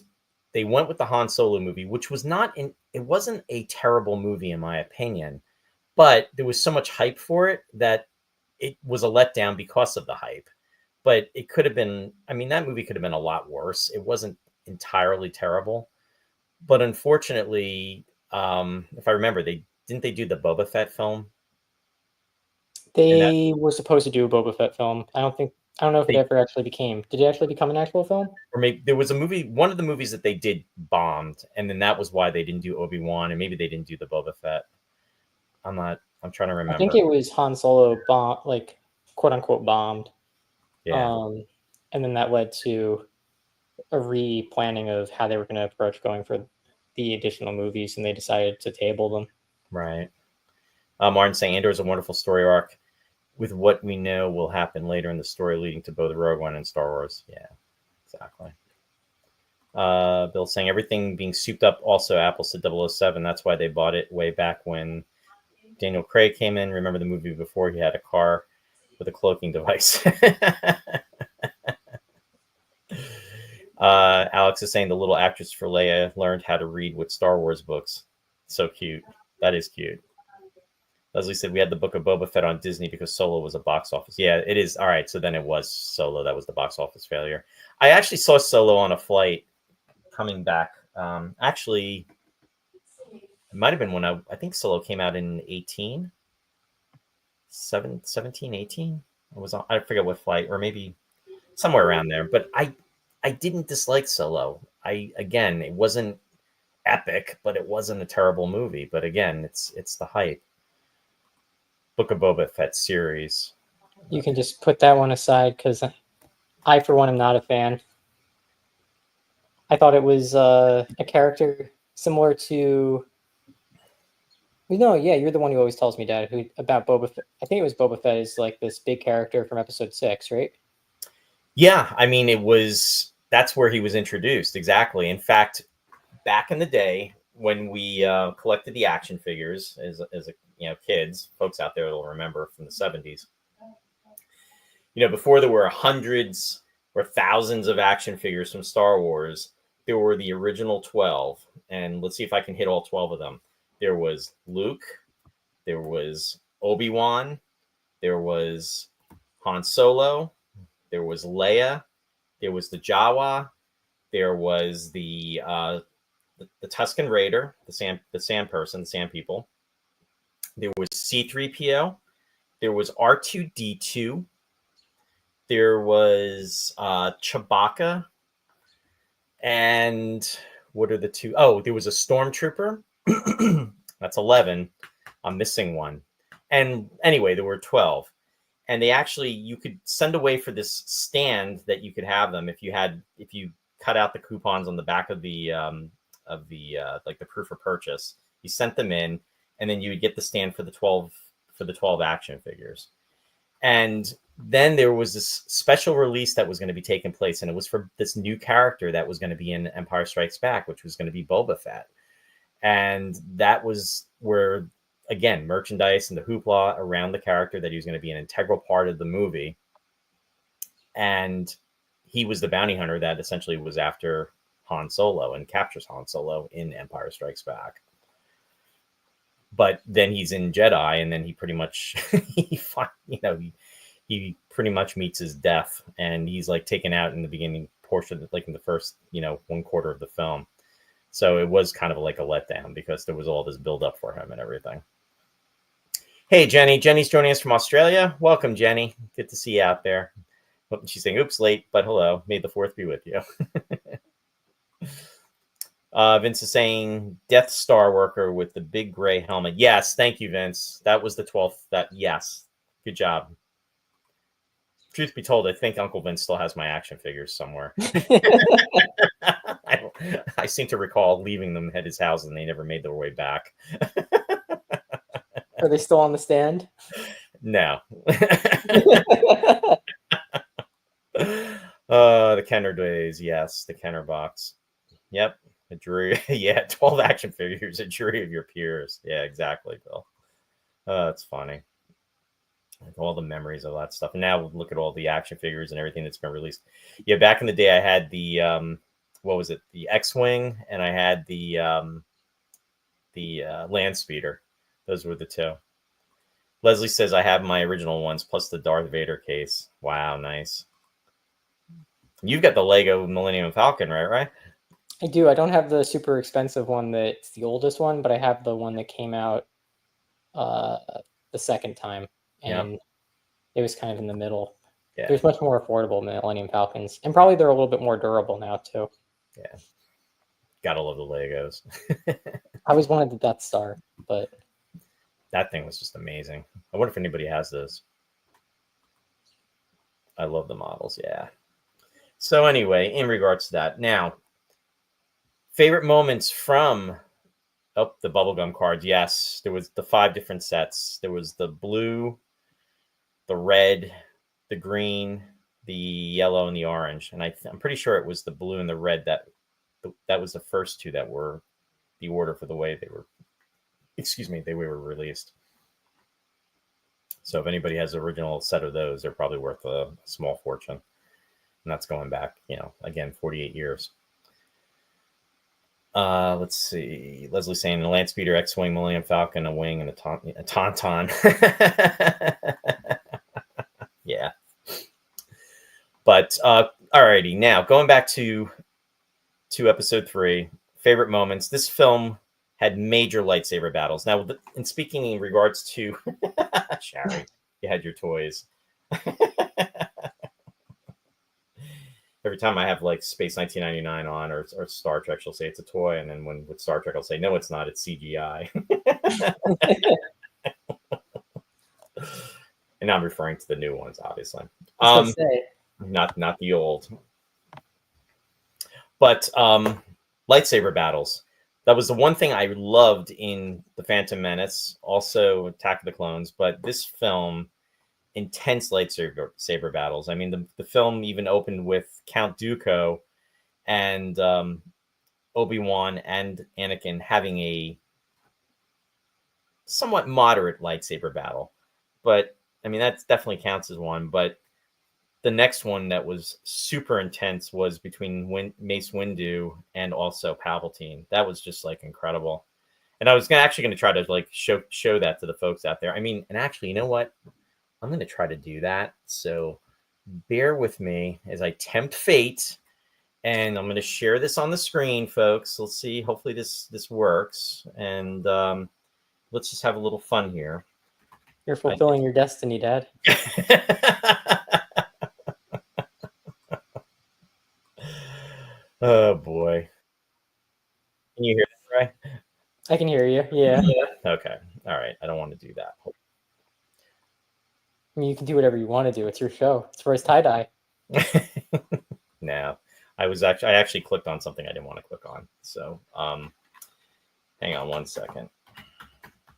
they went with the Han Solo movie, which was it wasn't a terrible movie in my opinion, but there was so much hype for it that it was a letdown because of the hype. But it could have been, I mean, that movie could have been a lot worse. It wasn't entirely terrible, but unfortunately, if I remember, they do the Boba Fett film. They were supposed to do a Boba Fett film. I don't know if it ever actually became. Did it actually become an actual film? Or maybe there was a movie, one of the movies that they did bombed, and then that was why they didn't do Obi-Wan, and maybe they didn't do the Boba Fett. I'm trying to remember. I think it was Han Solo quote unquote bombed. Yeah. And then that led to a replanning of how they were going to approach going for the additional movies, and they decided to table them. Right. Martin saying Andor is a wonderful story arc with what we know will happen later in the story leading to both Rogue One and Star Wars. Yeah, exactly. Bill saying everything being souped up. Also, Apple said 007. That's why they bought it way back when Daniel Craig came in. Remember the movie before he had a car with a cloaking device. Alex is saying the little actress for Leia learned how to read with Star Wars books. So cute. That is cute. Leslie said we had the Book of Boba Fett on Disney because Solo was a box office. Yeah, it is. All right, so then it was Solo that was the box office failure. I actually saw Solo on a flight coming back. Actually, it might have been when I think Solo came out in 17, 18. I forget what flight, or maybe somewhere around there. But I didn't dislike Solo. Again, it wasn't epic, but it wasn't a terrible movie. But again, it's the hype. Book of Boba Fett series. You can just put that one aside because I, for one, am not a fan. I thought it was a character similar to. No, yeah, you're the one who always tells me, Dad, about Boba Fett. I think it was Boba Fett is like this big character from Episode 6, right? Yeah, I mean, that's where he was introduced, exactly. In fact, back in the day when we collected the action figures as kids, folks out there will remember from the 70s. Before there were hundreds or thousands of action figures from Star Wars, there were the original 12, and let's see if I can hit all 12 of them. There was Luke, there was Obi-Wan, there was Han Solo, there was Leia, there was the Jawa, there was the Tusken Raider, the sand person, the sand people. There was C-3PO, there was R2-D2, there was Chewbacca, and what are the two? Oh, there was a Stormtrooper. That's 11. I'm missing one. And anyway, there were 12. And you could send away for this stand that you could have them if you cut out the coupons on the back of the like the proof of purchase. You sent them in, and then you would get the stand for the 12 action figures. And then there was this special release that was going to be taking place, and it was for this new character that was going to be in Empire Strikes Back, which was going to be Boba Fett. And that was where, again, merchandise and the hoopla around the character that he was going to be an integral part of the movie. And he was the bounty hunter that essentially was after Han Solo and captures Han Solo in Empire Strikes Back. But then he's in Jedi, and then he pretty much, he pretty much meets his death, and he's like taken out in the beginning portion, like in the first, 1/4 of the film. So it was kind of like a letdown because there was all this build up for him and everything. Hey, Jenny. Jenny's joining us from Australia. Welcome, Jenny. Good to see you out there. She's saying, oops, late, but hello. May the 4th be with you. Vince is saying Death Star worker with the big gray helmet. Yes, thank you, Vince. That was the 12th. Yes, good job. Truth be told, I think Uncle Vince still has my action figures somewhere. I seem to recall leaving them at his house, and they never made their way back. Are they still on the stand? No. The Kenner days, yes, the Kenner box. Yep. A jury, 12 action figures, a jury of your peers. Yeah, exactly, Bill. That's funny. Like all the memories of that stuff. And now look at all the action figures and everything that's been released. Yeah, back in the day, I had the what was it? The X-wing, and I had the land speeder. Those were the two. Leslie says I have my original ones plus the Darth Vader case. Wow, nice. You've got the Lego Millennium Falcon, right? I do. I don't have the super expensive one that's the oldest one, but I have the one that came out the second time, and it was kind of in the middle. Yeah. There's much more affordable Millennium Falcons, and probably they're a little bit more durable now too. Yeah, gotta love the Legos. I always wanted the Death Star, but that thing was just amazing. I wonder if anybody has those. I love the models. Yeah. So anyway, in regards to that, now favorite moments from the bubblegum cards. Yes, there was the 5 different sets. There was the blue, the red, the green, the yellow, and the orange. And I'm pretty sure it was the blue and the red that was the first 2 that were the order for the way they were. They were released. So if anybody has the original set of those, they're probably worth a small fortune. And that's going back, again, 48 years. Let's see. Leslie saying a land speeder, X-wing, Millennium Falcon, a wing, and a tauntaun. Yeah. But alrighty, now going back to episode 3, favorite moments. This film had major lightsaber battles. Now, in speaking in regards to Shari, you had your toys. Every time I have like Space 1999 on or Star Trek, she'll say it's a toy, and then with Star Trek, I'll say no, it's not. It's CGI. And I'm referring to the new ones, obviously. Not the old. But lightsaber battles. That was the one thing I loved in The Phantom Menace, also Attack of the Clones. But this film, intense lightsaber battles. I mean, the film even opened with Count Dooku and Obi-Wan and Anakin having a somewhat moderate lightsaber battle. But, I mean, that definitely counts as one. But the next one that was super intense was between Mace Windu and also Palpatine. That was just like incredible. And I was actually going to try to like show that to the folks out there. I mean, and actually, you know what? I'm going to try to do that. So bear with me as I tempt fate. And I'm going to share this on the screen, folks. Let's see. Hopefully this works. And let's just have a little fun here. You're fulfilling your destiny, Dad. Oh, boy. Can you hear that, right? I can hear you. Yeah. Okay. All right. I don't want to do that. I mean, you can do whatever you want to do. It's your show. It's Roy's Tie-Dye. No. I actually clicked on something I didn't want to click on. So hang on one second.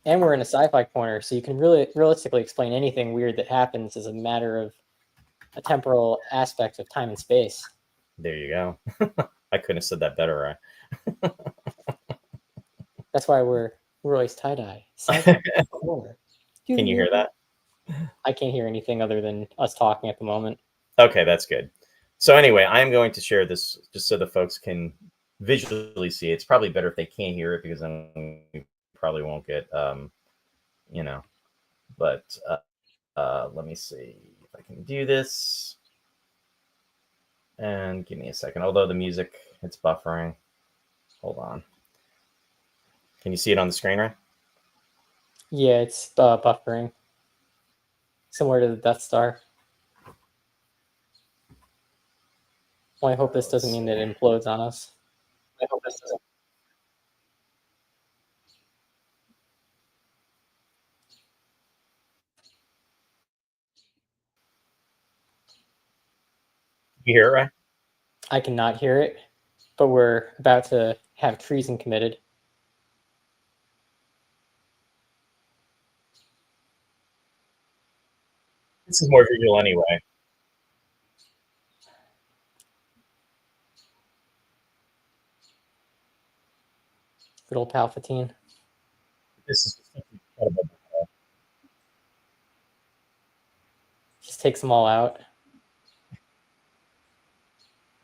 And we're in a sci-fi corner, so you can really realistically explain anything weird that happens as a matter of a temporal aspect of time and space. There you go. I couldn't have said that better, right? That's why we're Roy's Tie-Dye Sci-Fi Corner. Can you hear that? I can't hear anything other than us talking at the moment. Okay, that's good. So anyway, I'm going to share this just so the folks can visually see it. It's probably better if they can't hear it because then we probably won't get, But let me see if I can do this. And give me a second. Although the music, it's buffering. Hold on. Can you see it on the screen, right? Yeah, it's buffering. Similar to the Death Star. Well, I hope this doesn't mean that it implodes on us. I hope this doesn't. You hear it, right? I cannot hear it, but we're about to have treason committed. This is more visual anyway. Good old Palpatine. This is incredible. Just takes them all out.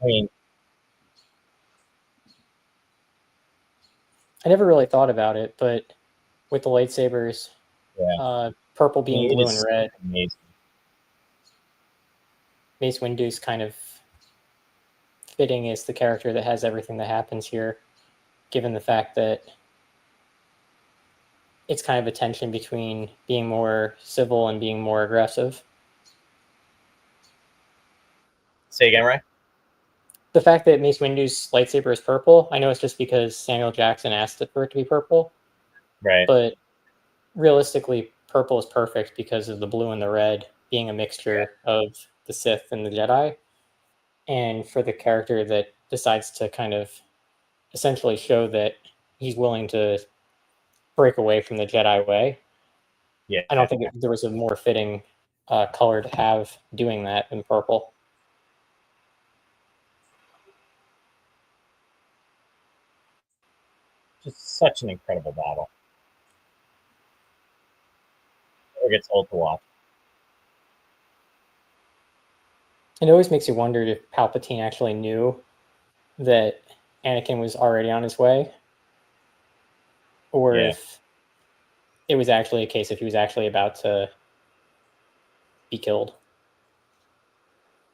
I mean, I never really thought about it, but with the lightsabers, yeah. Purple being blue and red, amazing. Mace Windu's kind of fitting as the character that has everything that happens here, given the fact that it's kind of a tension between being more civil and being more aggressive. Say again, right? The fact that Mace Windu's lightsaber is purple, I know it's just because Samuel Jackson asked it for it to be purple. Right. But realistically, purple is perfect because of the blue and the red being a mixture of the Sith and the Jedi. And for the character that decides to kind of essentially show that he's willing to break away from the Jedi way, Yeah. I don't think there was a more fitting color to have doing that than purple. Just such an incredible battle. It gets old to watch. It always makes you wonder if Palpatine actually knew that Anakin was already on his way, or Yeah. if it was actually a case if he was actually about to be killed.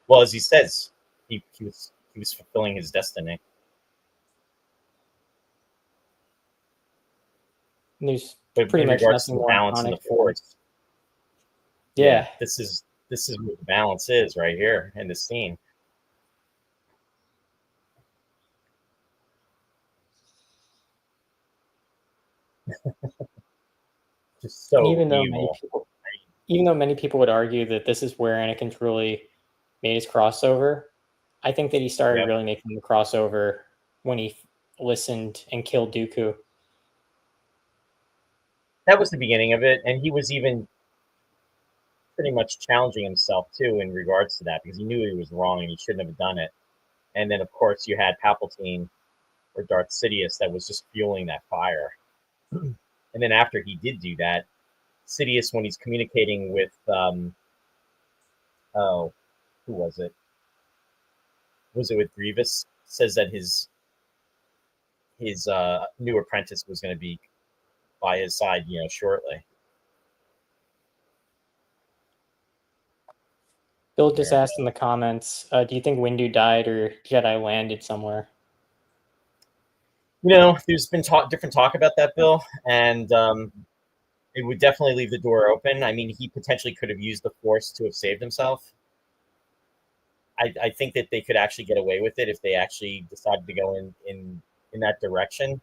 Well, as he says, he was fulfilling his destiny. And there's But pretty in much regards to nothing the more balance in iconic the than Force, yeah, yeah. this is what the balance is right here in this scene. Just And so evil. even though many people would argue that this is where Anakin truly made his crossover, I think that he started Yep. really making the crossover when he listened and killed Dooku. That was the beginning of it, and he was even pretty much challenging himself too in regards to that because he knew he was wrong and he shouldn't have done it. And then, of course, you had Palpatine or Darth Sidious that was just fueling that fire. And then after he did do that, Sidious, when he's communicating with, oh, who was it? Was it with Grievous? Says that his new apprentice was going to be by his side, shortly. Bill just There. asked in the comments, do you think Windu died or Jedi landed somewhere? There's been different talk about that, Bill, and it would definitely leave the door open. I mean, he potentially could have used the Force to have saved himself. I think that they could actually get away with it if they actually decided to go in that direction.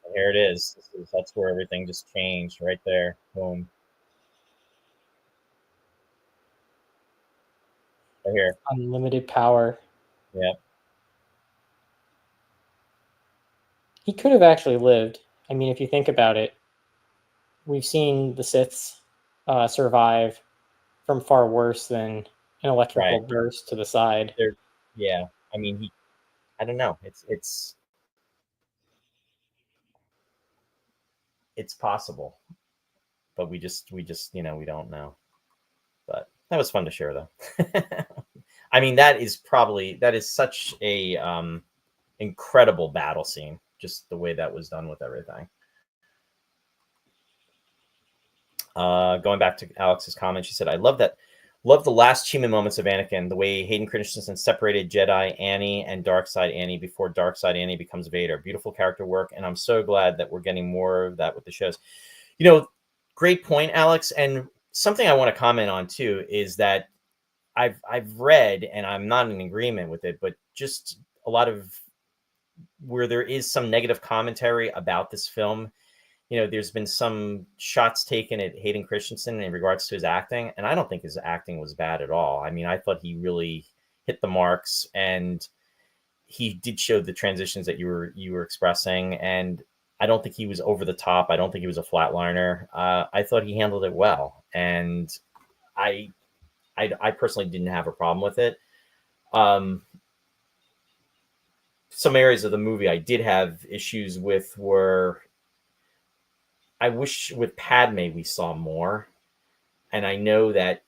And here it is. That's where everything just changed right there. Boom. Right here. Unlimited power. Yeah. He could have actually lived. I mean, if you think about it, we've seen the Siths survive from far worse than an electrical Right. burst to the side. There. Yeah. I mean, I don't know. It's possible, but we don't know. But that was fun to share, though. I mean, that is such a incredible battle scene. Just the way that was done with everything. Going back to Alex's comment, she said, "I love the last human moments of Anakin. The way Hayden Christensen separated Jedi Annie and Dark Side Annie before Dark Side Annie becomes Vader. Beautiful character work, and I'm so glad that we're getting more of that with the shows." You know, great point, Alex. And something I want to comment on too is that I've read, and I'm not in agreement with it, but just a lot of where there is some negative commentary about this film. There's been some shots taken at Hayden Christensen in regards to his acting, and I don't think his acting was bad at all. I mean, I thought he really hit the marks, and he did show the transitions that you were expressing, and I don't think he was over the top. I don't think he was a flatliner. I thought he handled it well, and I, I personally didn't have a problem with it. Um, some areas of the movie I did have issues with were I wish with Padme we saw more. And I know that,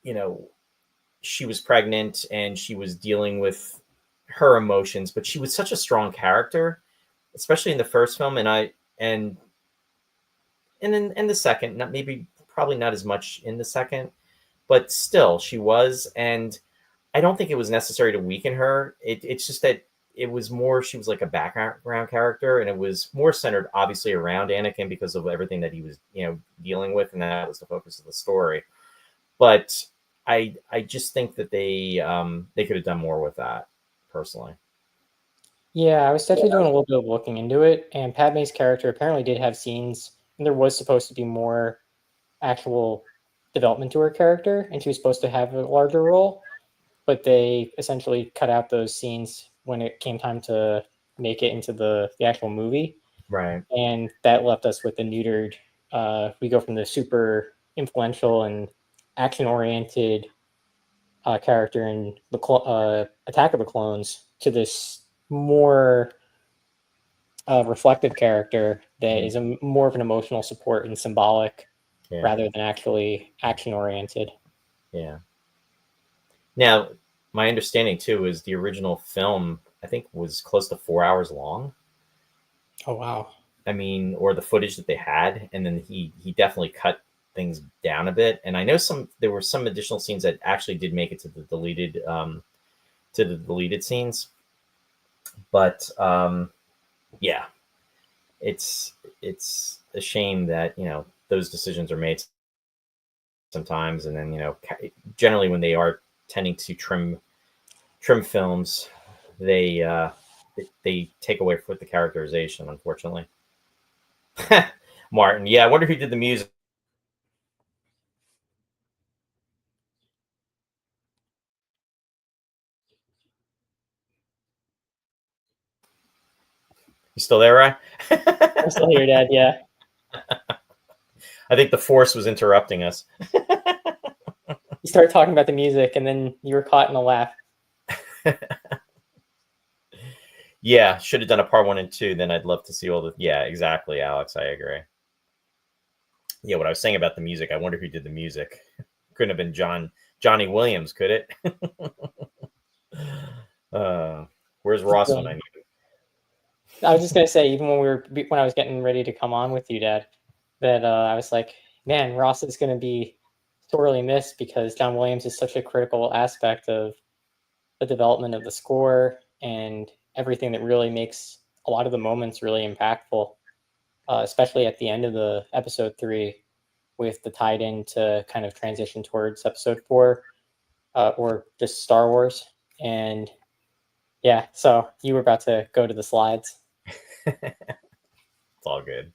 you know, she was pregnant and she was dealing with her emotions, but she was such a strong character, especially in the first film. And in the second, not maybe probably not as much in the second, but still she was. And I don't think it was necessary to weaken her. It's just that it was more, she was like a background character, and it was more centered obviously around Anakin because of everything that he was, dealing with, and that was the focus of the story. But I just think that they could have done more with that, personally. Yeah, I was actually doing a little bit of looking into it, and Padme's character apparently did have scenes, and there was supposed to be more actual development to her character, and she was supposed to have a larger role, but they essentially cut out those scenes when it came time to make it into the actual movie, Right. and that left us with the neutered. We go from the super influential and action oriented character in the Attack of the Clones to this more reflective character that is more of an emotional support and symbolic Yeah. rather than actually action oriented. Yeah. Now, my understanding too is the original film, I think, was close to 4 hours long. Oh wow. I mean, or the footage that they had, and then he definitely cut things down a bit. And I know there were some additional scenes that actually did make it to the deleted scenes. But yeah, it's a shame that those decisions are made sometimes, and then generally when they are tending to trim films, they they take away with the characterization, unfortunately. Martin, yeah, I wonder who did the music. You still there, Ryan? I'm still here, Dad. Yeah. I think the force was interrupting us. You started talking about the music, and then you were caught in a laugh. Yeah, should have done a part 1 and 2. Then I'd love to see all the. Yeah, exactly, Alex. I agree. Yeah, what I was saying about the music. I wonder who did the music. Couldn't have been Johnny Williams, could it? Where's Ross when I need him? I was just gonna say, even when I was getting ready to come on with you, Dad, that I was like, man, Ross is gonna be sorely missed because John Williams is such a critical aspect of the development of the score and everything that really makes a lot of the moments really impactful, especially at the end of the episode 3 with the tied in to kind of transition towards episode 4 or just Star Wars. And yeah, so you were about to go to the slides. It's all good.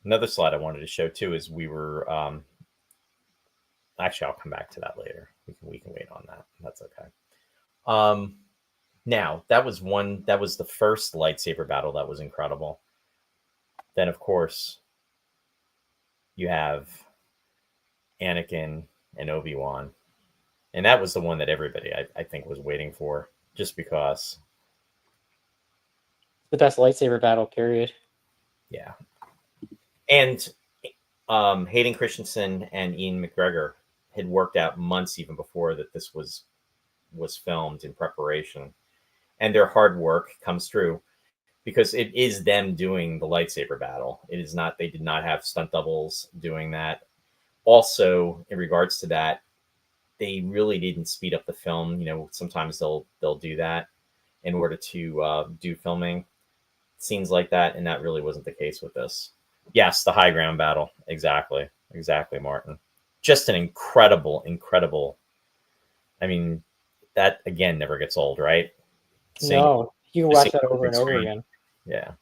Another slide I wanted to show too is we were actually I'll come back to that later. We can wait on that. That's okay. Now that was the first lightsaber battle that was incredible. Then of course you have Anakin and Obi-Wan. And that was the one that everybody I think was waiting for, just because. The best lightsaber battle, period. Yeah. And Hayden Christensen and Ian McGregor had worked out months even before that this was filmed in preparation. And their hard work comes through because it is them doing the lightsaber battle. It is not, they did not have stunt doubles doing that. Also, in regards to that, they really didn't speed up the film. Sometimes they'll do that in order to do filming scenes like that, and that really wasn't the case with this. Yes, the high ground battle. Exactly, Martin. Just an incredible. I mean, that again never gets old, right? No, you can watch that over and over again. Yeah.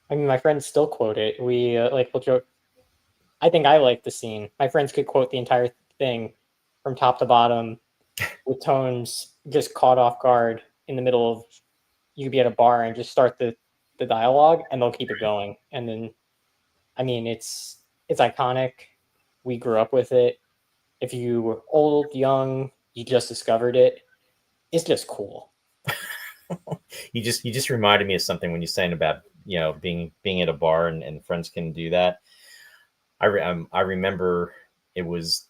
I mean, my friends still quote it. We'll joke. I think I like the scene. My friends could quote the entire thing from top to bottom with tones just caught off guard in the middle of, you could be at a bar and just start the dialogue and they'll keep it going. And then, I mean, it's iconic. We grew up with it. If you were old, young, you just discovered it. It's just cool. You just reminded me of something when you're saying about being at a bar and friends can do that. I remember this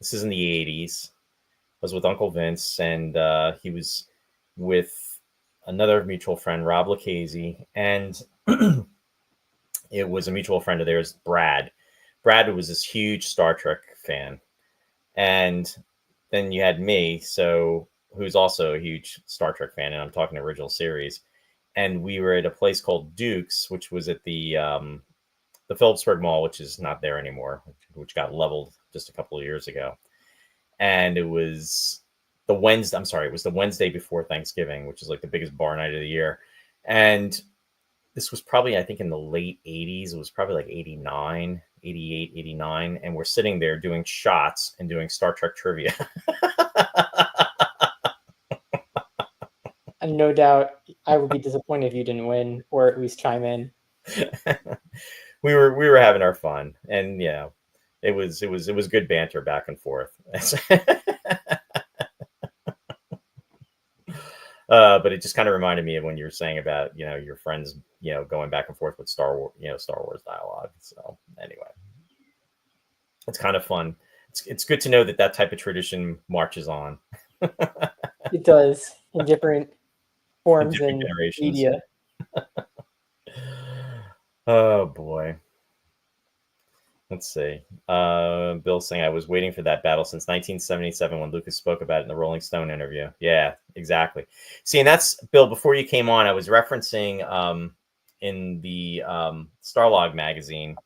is in the 80s. I was with Uncle Vince, and he was with another mutual friend, Rob Lucchese, and it was a mutual friend of theirs, Brad. Brad was this huge Star Trek fan, and then you had me, who's also a huge Star Trek fan, and I'm talking original series. And we were at a place called Duke's, which was at the Phillipsburg Mall, which is not there anymore, which got leveled just a couple of years ago. And it was the Wednesday. I'm sorry, it was the Wednesday before Thanksgiving, which is like the biggest bar night of the year. And this was probably, I think, in the late 80s. It was probably like 89, 88, 89. And we're sitting there doing shots and doing Star Trek trivia. And no doubt I would be disappointed if you didn't win or at least chime in. we were having our fun, and it was good banter back and forth. But it just kind of reminded me of when you were saying about, your friends, going back and forth with Star Wars, Star Wars dialogue. So anyway, it's kind of fun. It's good to know that type of tradition marches on It does in different in forms different and generations. media. Oh boy. Let's see. Bill saying I was waiting for that battle since 1977 when Lucas spoke about it in the Rolling Stone interview. Yeah, exactly. See, and that's Bill. Before you came on, I was referencing in the Starlog magazine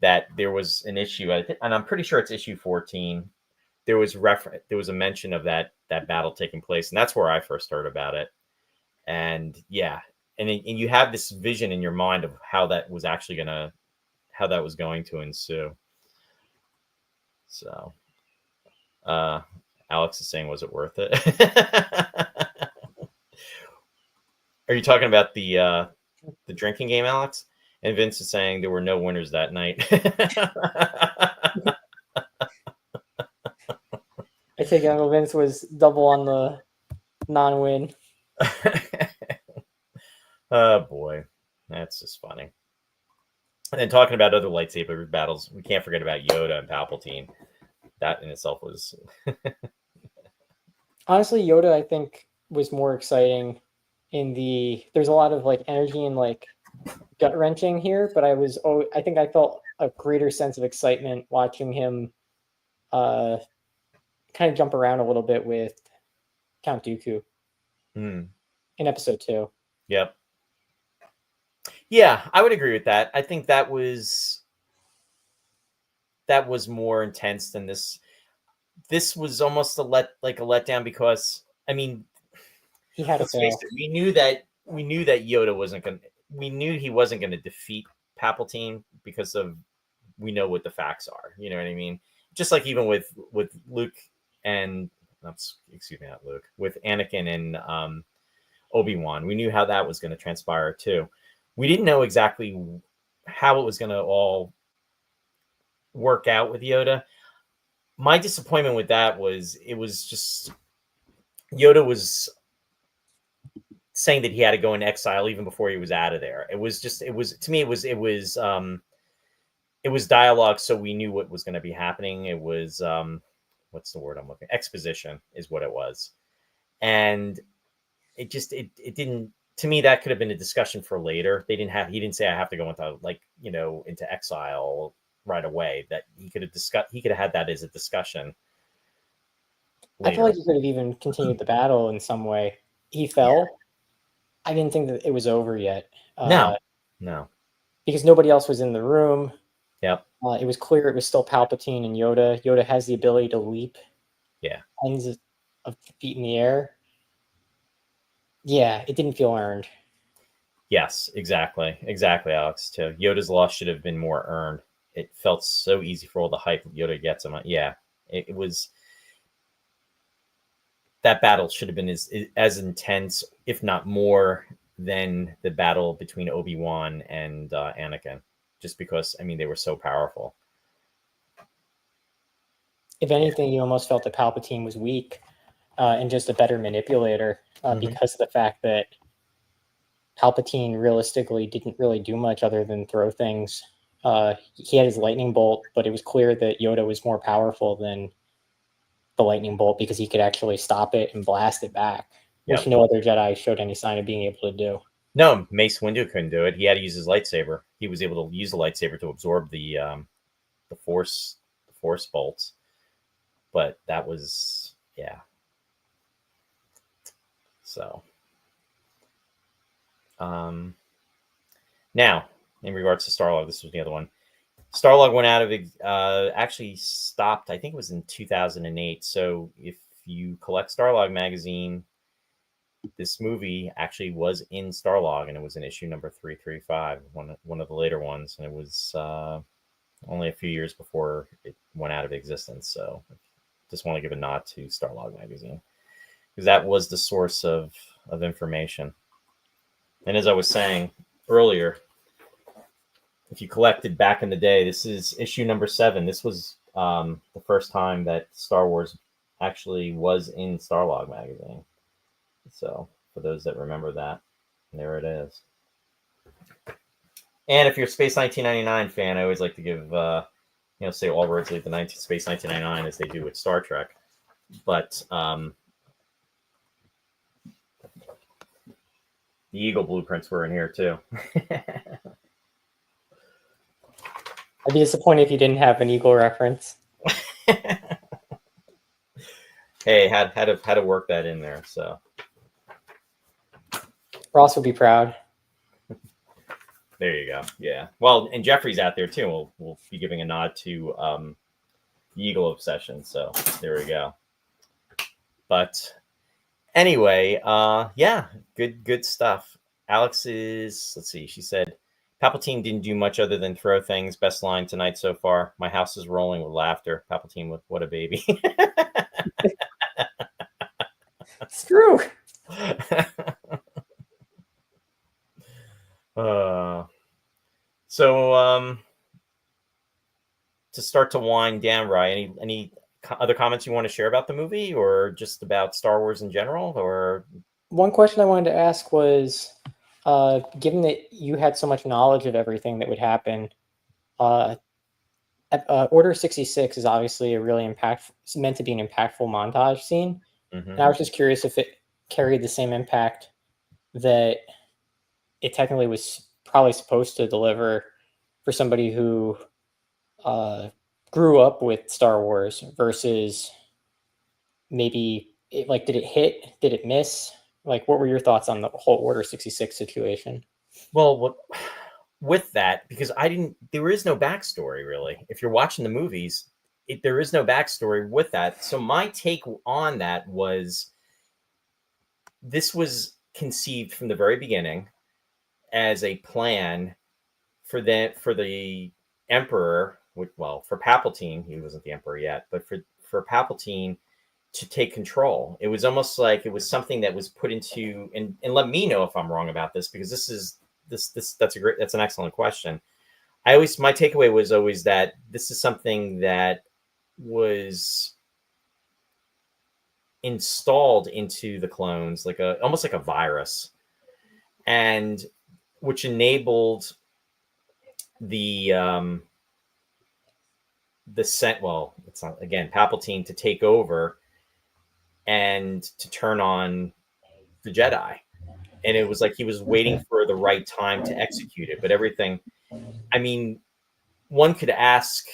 that there was an issue, and I'm pretty sure it's issue 14. There was a mention of that battle taking place, and that's where I first heard about it. And yeah, and you have this vision in your mind of how that was going to ensue. So, Alex is saying, was it worth it? Are you talking about the drinking game, Alex? And Vince is saying there were no winners that night. I take Uncle Vince was double on the non-win. Oh boy, that's just funny. And then talking about other lightsaber battles, we can't forget about Yoda and Palpatine. That in itself was Honestly, Yoda, I think, was more exciting there's a lot of like energy and like gut wrenching here, but I think I felt a greater sense of excitement watching him kind of jump around a little bit with Count Dooku in episode 2. Yep. Yeah, I would agree with that. I think that was more intense than this. This was almost a letdown because I mean, He had to let's face fail. it, we knew that Yoda wasn't going to we knew he wasn't going to defeat Palpatine because of we know what the facts are. You know what I mean? Just like even with Luke and excuse me, not Luke, with Anakin and Obi-Wan, we knew how that was going to transpire too. We didn't know exactly how it was going to all work out with Yoda. My disappointment with that was it was just Yoda was saying that he had to go in exile even before he was out of there. It was to me it was dialogue, so we knew what was going to be happening. It was what's the word I'm looking? Exposition is what it was, and it just it didn't. To me, that could have been a discussion for later. He didn't say I have to go into exile right away. That he could have discussed. He could have had that as a discussion I feel later. like he could have even continued the battle in some way. He fell. I didn't think that it was over yet. No. Because nobody else was in the room. Yep. It was clear it was still Palpatine and Yoda. Yoda has the ability to leap. Yeah. Tens of feet in the air. Yeah, it didn't feel earned. Yes, exactly, Alex. Too. Yoda's loss should have been more earned. It felt so easy for all the hype Yoda gets him. Yeah, it was. That battle should have been as intense, if not more, than the battle between Obi-Wan and Anakin. Just because, I mean, they were so powerful. If anything, you almost felt that Palpatine was weak and just a better manipulator because of the fact that Palpatine realistically didn't really do much other than throw things. He had his lightning bolt, but it was clear that Yoda was more powerful than the lightning bolt because he could actually stop it and blast it back, which no other Jedi showed any sign of being able to do. No, Mace Windu couldn't do it. He had to use his lightsaber. He was able to use the lightsaber to absorb the force bolts. But that was So now in regards to Starlog, this was the other one. Starlog went out of actually stopped. I think it was in 2008. So if you collect Starlog magazine, this movie actually was in Starlog, and it was in issue number 335, one of the later ones, and it was only a few years before it went out of existence. So just want to give a nod to Starlog magazine because that was the source of information. And as I was saying earlier, if you collected back in the day, this is issue number 7. This was the first time that Star Wars actually was in Starlog magazine. So for those that remember that, there it is. And if you're a Space 1999 fan, I always like to give, say all roads lead to Space 1999 as they do with Star Trek. But the Eagle blueprints were in here too. I'd be disappointed if you didn't have an Eagle reference. Hey, had to work that in there. So Ross would be proud. There you go. Yeah. Well, and Jeffrey's out there too. We'll be giving a nod to the Eagle obsession. So there we go. But anyway, yeah, good stuff. Alex is, let's see, she said, Palpatine didn't do much other than throw things. Best line tonight so far. My house is rolling with laughter. Palpatine with what a baby. It's true. So to start to wind down, Ryan, any other comments you want to share about the movie, or just about Star Wars in general? Or one question I wanted to ask was, given that you had so much knowledge of everything that would happen, Order 66 is obviously a really impactful, it's meant to be an impactful montage scene. Mm-hmm. And I was just curious if it carried the same impact that it technically was probably supposed to deliver for somebody who grew up with Star Wars versus maybe did it hit? Did it miss? Like, what were your thoughts on the whole Order 66 situation? Well, with that, because there is no backstory really. If you're watching the movies, there is no backstory with that. So my take on that was, this was conceived from the very beginning as a plan for the Emperor, for Palpatine, he wasn't the Emperor yet, but for Palpatine to take control. It was almost like it was something that was put into, and let me know if I'm wrong about this, because that's an excellent question. My takeaway was always that this is something that was installed into the clones almost like a virus, and which enabled the it's not, again, Palpatine to take over and to turn on the Jedi. And it was like he was waiting for the right time to execute it. But everything, I mean, one could ask,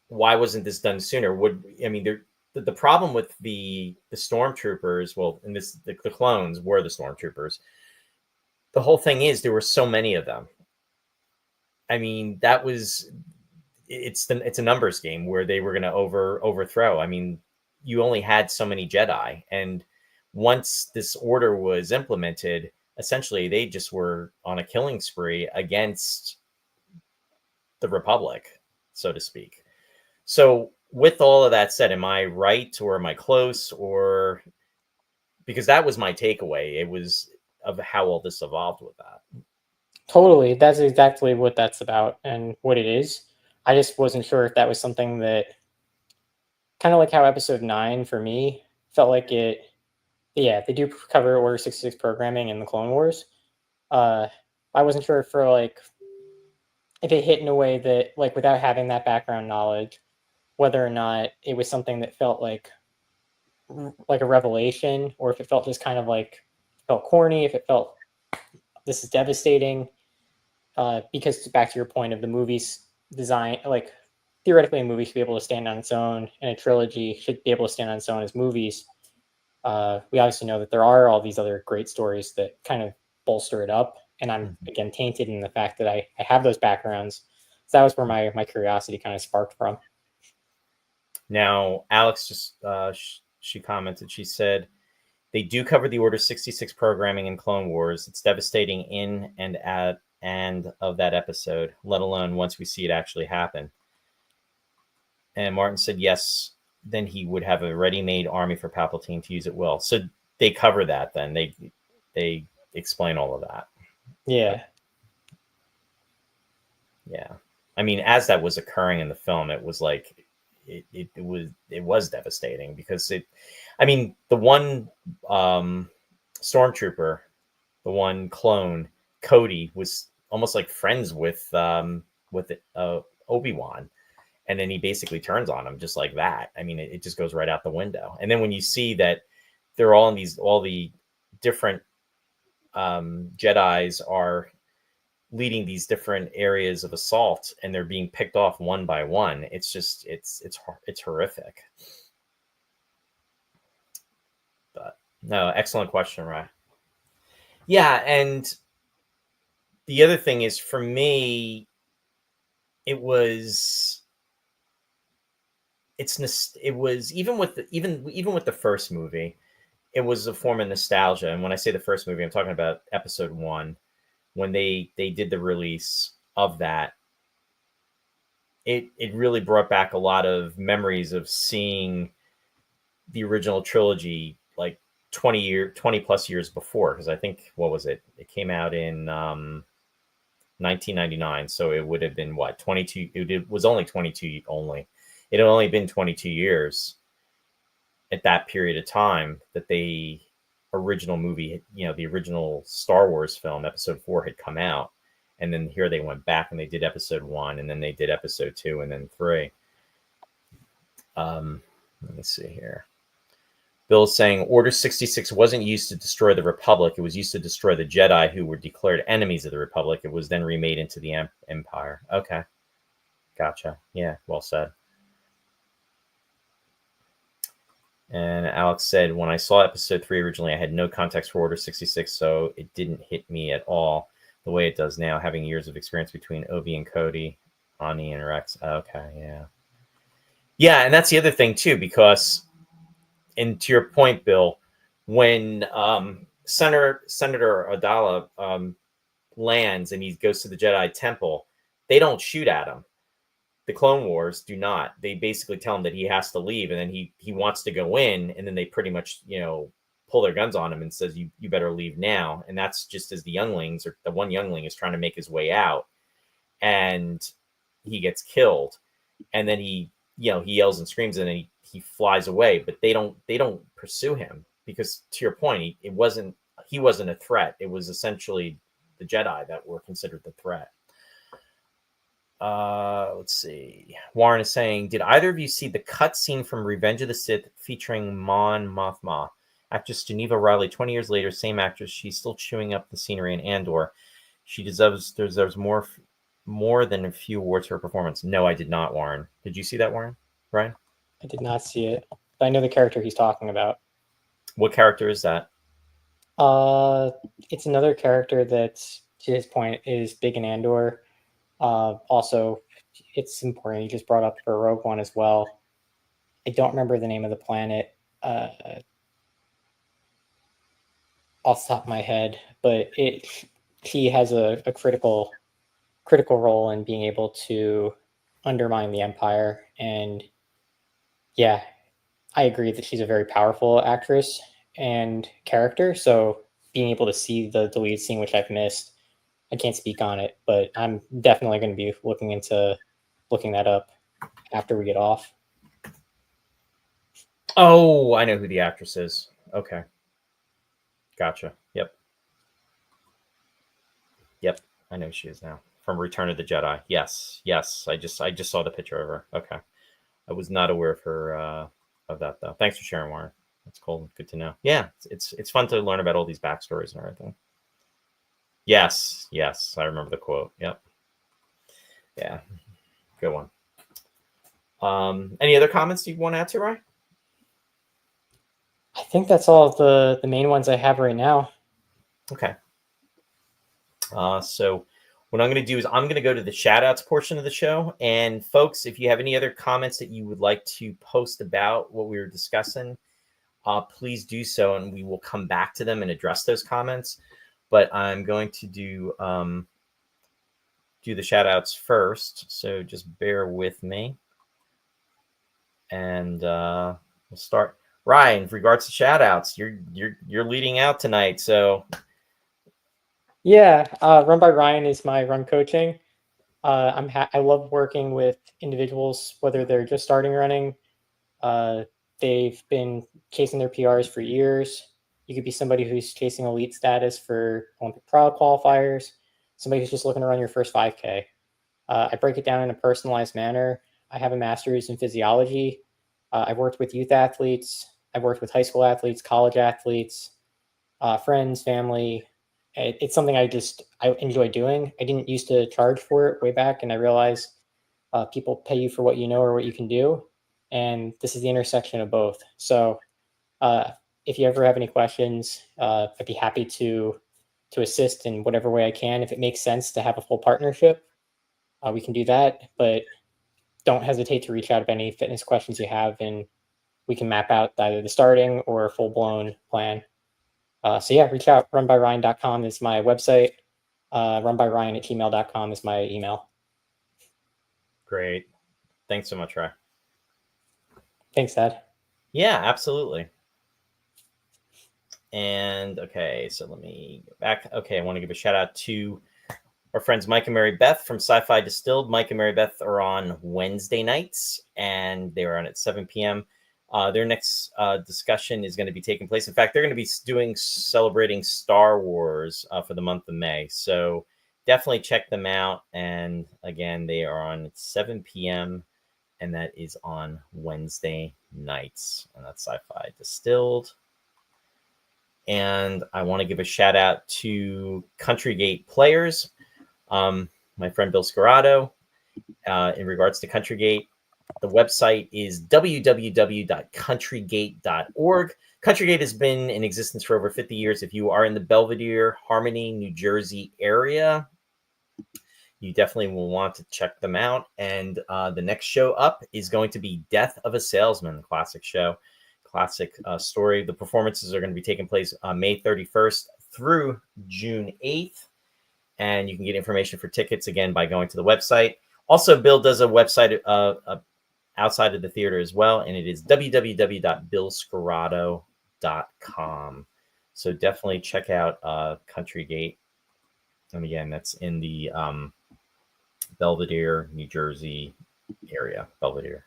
why wasn't this done sooner? The problem with the stormtroopers, the clones were the stormtroopers. The whole thing is there were so many of them. I mean, it's a numbers game where they were going to overthrow. I mean, you only had so many Jedi, and once this order was implemented, essentially they just were on a killing spree against the Republic, so to speak. So with all of that said, am I right, or am I close? Or, because that was my takeaway, it was of how all this evolved with that. Totally. That's exactly what that's about and what it is. I just wasn't sure if that was something that, kind of like how episode 9 for me felt like it. Yeah, they do cover Order 66 programming in the Clone Wars. I wasn't sure if it hit in a way that, like, without having that background knowledge, whether or not it was something that felt like a revelation, or if it felt just kind of felt corny, if it felt this is devastating. Because back to your point of the movie's design, like, theoretically a movie should be able to stand on its own, and a trilogy should be able to stand on its own as movies. We obviously know that there are all these other great stories that kind of bolster it up, and I'm again tainted in the fact that I have those backgrounds. So that was where my curiosity kind of sparked from. Now, Alex just she commented. She said, they do cover the Order 66 programming in Clone Wars. It's devastating in and of that episode, let alone once we see it actually happen. And Martin said, yes, then he would have a ready-made army for Palpatine to use at will. So they cover that then. They explain all of that. Yeah. Yeah. I mean, as that was occurring in the film, it was like, it was devastating, because the one stormtrooper, the one clone, Cody, was almost like friends with Obi-Wan, and then he basically turns on him just like that. I mean, it just goes right out the window. And then when you see that they're all in these, all the different Jedis are leading these different areas of assault, and they're being picked off one by one. It's just it's horrific. But no, excellent question, Ryan. Yeah, and the other thing is, for me, it was it was even with even with the first movie, it was a form of nostalgia. And when I say the first movie, I'm talking about episode 1, when they did the release of that. It really brought back a lot of memories of seeing the original trilogy like 20 plus years before, because I think, what was it, came out in 1999, so it would have been, what, 22, it was only 22, only it had only been 22 years at that period of time that the original movie, the original Star Wars film, episode 4, had come out. And then here they went back and they did episode 1, and then they did episode 2, and then 3. Let me see here. Bill's saying Order 66 wasn't used to destroy the Republic. It was used to destroy the Jedi, who were declared enemies of the Republic. It was then remade into the Empire. Okay. Gotcha. Yeah, well said. And Alex said, when I saw episode 3 originally, I had no context for Order 66, so it didn't hit me at all the way it does now, having years of experience between Obi and Cody, Ani and Rex. Okay, yeah. Yeah, and that's the other thing, too, because, and to your point, Bill, when Senator Adala lands and he goes to the Jedi Temple, they don't shoot at him. The Clone Wars do not. They basically tell him that he has to leave, and then he wants to go in, and then they pretty much, pull their guns on him and says, you better leave now. And that's just as the younglings, or the one youngling, is trying to make his way out, and he gets killed. And then he yells and screams, and then he flies away. But they don't pursue him, because, to your point, he wasn't a threat. It was essentially the Jedi that were considered the threat. Let's see. Warren is saying, did either of you see the cut scene from Revenge of the Sith featuring Mon Mothma? Actress Geneva Riley, 20 years later, same actress. She's still chewing up the scenery in Andor. She deserves more than a few awards for her performance. No, I did not, Warren. Did you see that, Warren? Ryan? I did not see it, but I know the character he's talking about. What character is that? It's another character that, to his point, is big in Andor. Also, it's important. You just brought up for Rogue One as well. I don't remember the name of the planet off the top of my head, but he has a critical role in being able to undermine the Empire. And yeah, I agree that she's a very powerful actress and character. So being able to see the deleted scene, which I've missed, I can't speak on it, but I'm definitely going to be looking that up after we get off. Oh, I know who the actress is. Okay. Gotcha. Yep. I know who she is now. From Return of the Jedi. Yes. I just saw the picture of her. Okay. I was not aware of her, of that, though. Thanks for sharing, Warren. That's cool. Good to know. Yeah. It's fun to learn about all these backstories and everything. Yes. I remember the quote. Yep. Yeah. Good one. Any other comments you want to add to, Ryan? I think that's all the main ones I have right now. Okay. So what I'm going to do is I'm going to go to the shout outs portion of the show. And folks, if you have any other comments that you would like to post about what we were discussing, please do so, and we will come back to them and address those comments. But I'm going to do the shout outs first. So just bear with me. And we'll start. Ryan, with regards to shout outs, you're leading out tonight. So yeah, Run by Ryan is my run coaching. I love working with individuals, whether they're just starting running. They've been chasing their PRs for years. You could be somebody who's chasing elite status for Olympic trial qualifiers, somebody who's just looking to run your first 5K. I break it down in a personalized manner. I have a master's in physiology. I've worked with youth athletes. I've worked with high school athletes, college athletes, friends, family. It's something I enjoy doing. I didn't used to charge for it way back, and I realized people pay you for what you know or what you can do, and this is the intersection of both. So if you ever have any questions, I'd be happy to assist in whatever way I can. If it makes sense to have a full partnership, we can do that, but don't hesitate to reach out if any fitness questions you have, and we can map out either the starting or a full-blown plan. So yeah, reach out. runbyryan.com is my website. runbyryan@gmail.com is my email. Great. Thanks so much, Ray. Thanks, Dad. Yeah, absolutely. And okay, so let me go back. Okay, I want to give a shout out to our friends Mike and Mary Beth from Sci-Fi Distilled. Mike and Mary Beth are on Wednesday nights, and they are on at 7 p.m. Their next discussion is going to be taking place. In fact, they're going to be celebrating Star Wars for the month of May. So definitely check them out. And again, they are on at 7 p.m. and that is on Wednesday nights. And that's Sci-Fi Distilled. And I want to give a shout out to Country Gate players. My friend Bill Scarrato, in regards to Country Gate, the website is www.countrygate.org. Countrygate has been in existence for over 50 years. If you are in the Belvedere, Harmony, New Jersey area, you definitely will want to check them out. And the next show up is going to be Death of a Salesman, the classic show, classic story. The performances are going to be taking place May 31st through June 8th. And you can get information for tickets, again, by going to the website. Also, Bill does a website outside of the theater as well, and it is www.billscarrato.com. So definitely check out Country Gate. And again, that's in the Belvedere, New Jersey area, Belvedere.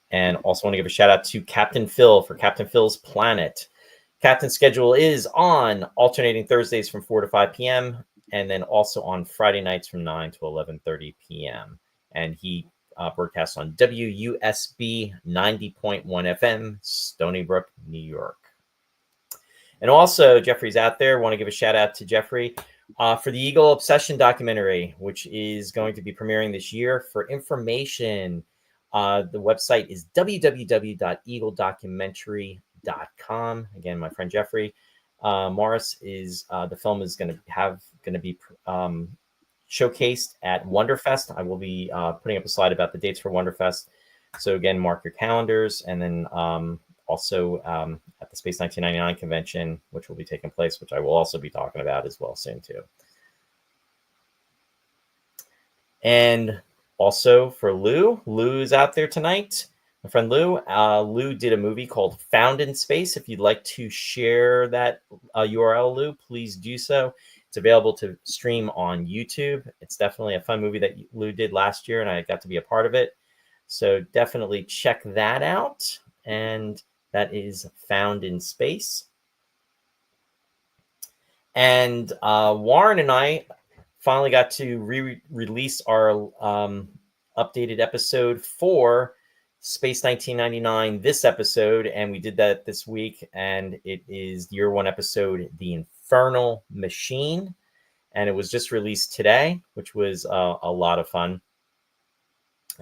And also want to give a shout out to Captain Phil for Captain Phil's Planet. Captain's schedule is on alternating Thursdays from 4 to 5 p.m. and then also on Friday nights from 9 to 11:30 p.m. And he broadcasts on WUSB 90.1 FM, Stony Brook, New York. And also, Jeffrey's out there. Want to give a shout out to Jeffrey for the Eagle Obsession documentary, which is going to be premiering this year. For information, the website is www.eagledocumentary.com. Again, my friend Jeffrey Morris is the film is going to be showcased at Wonderfest. I will be putting up a slide about the dates for Wonderfest. So again, mark your calendars, and then also at the Space 1999 convention, which will be taking place, which I will also be talking about as well soon too. And also for Lou is out there tonight. My friend Lou did a movie called Found in Space. If you'd like to share that URL, Lou, please do so. It's available to stream on YouTube. It's definitely a fun movie that Lou did last year, and I got to be a part of it. So definitely check that out. And that is Found in Space. And Warren and I finally got to re-release our updated episode for Space 1999, this episode, and we did that this week, and it is year one episode, The Infernal Machine, and it was just released today, which was a lot of fun.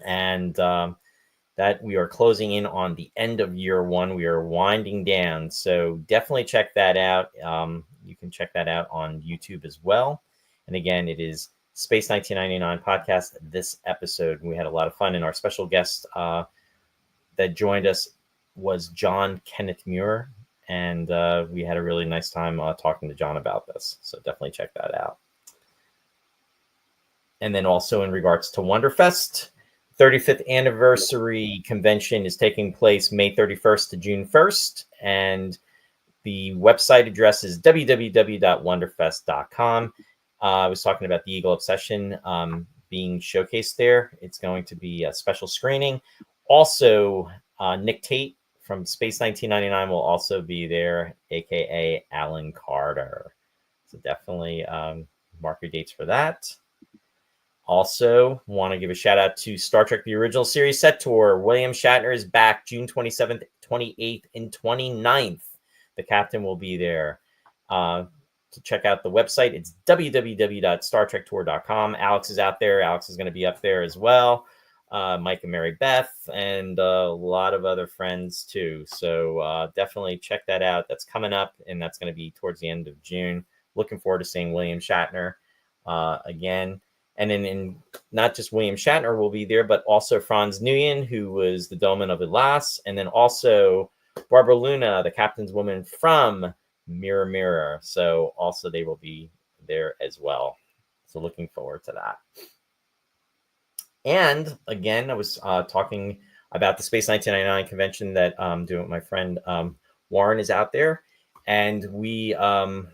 And that we are closing in on the end of year one. We are winding down, so definitely check that out. You can check that out on YouTube as well. And again, it is Space 1999 podcast, this episode. We had a lot of fun, and our special guest that joined us was John Kenneth Muir, and we had a really nice time talking to John about this. So definitely check that out. And then also in regards to Wonderfest, 35th anniversary convention is taking place May 31st to June 1st, and the website address is www.wonderfest.com. I was talking about the Eagle Obsession being showcased there. It's going to be a special screening. Also, Nick Tate from Space 1999 will also be there, aka Alan Carter. So definitely mark your dates for that. Also, want to give a shout out to Star Trek The Original Series Set Tour. William Shatner is back June 27th, 28th, and 29th. The captain will be there. To check out the website, it's www.startrektour.com. Alex is out there. Alex is going to be up there as well. Mike and Mary Beth, and a lot of other friends too. So definitely check that out. That's coming up, and that's going to be towards the end of June. Looking forward to seeing William Shatner again. And then not just William Shatner will be there, but also Franz Nguyen, who was the Dolman of Elas, and then also Barbara Luna, the captain's woman from Mirror Mirror. So also they will be there as well. So looking forward to that. And again, I was talking about the Space 1999 convention that I'm doing with my friend Warren is out there. And we are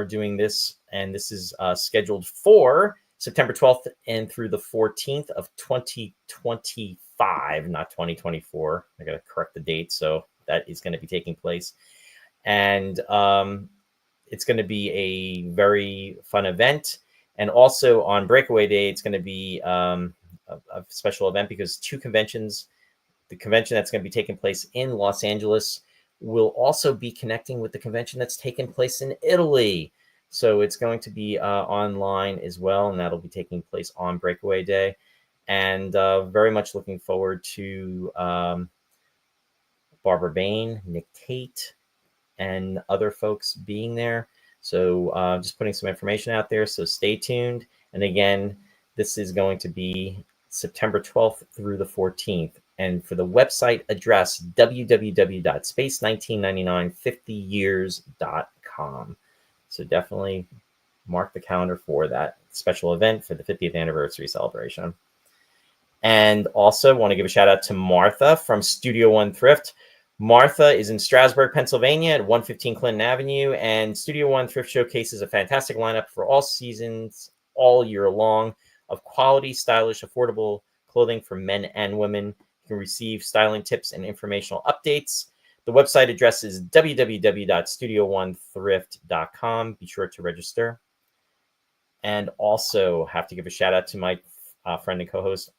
doing this, and this is scheduled for September 12th and through the 14th of 2025, not 2024. I got to correct the date. So that is going to be taking place. And it's going to be a very fun event. And also on Breakaway Day, it's going to be a special event because two conventions, the convention that's going to be taking place in Los Angeles will also be connecting with the convention that's taking place in Italy. So it's going to be online as well, and that'll be taking place on Breakaway Day. And very much looking forward to Barbara Bain, Nick Tate, and other folks being there. So just putting some information out there. So stay tuned. And again, this is going to be September 12th through the 14th. And for the website address, www.space199950years.com. So definitely mark the calendar for that special event for the 50th anniversary celebration. And also want to give a shout out to Martha from Studio One Thrift. Martha is in Strasburg, Pennsylvania at 115 Clinton Avenue, and Studio One Thrift showcases a fantastic lineup for all seasons, all year long, of quality, stylish, affordable clothing for men and women. You can receive styling tips and informational updates. The website address is www.studioonethrift.com. Be sure to register. And also have to give a shout out to my friend and co-host,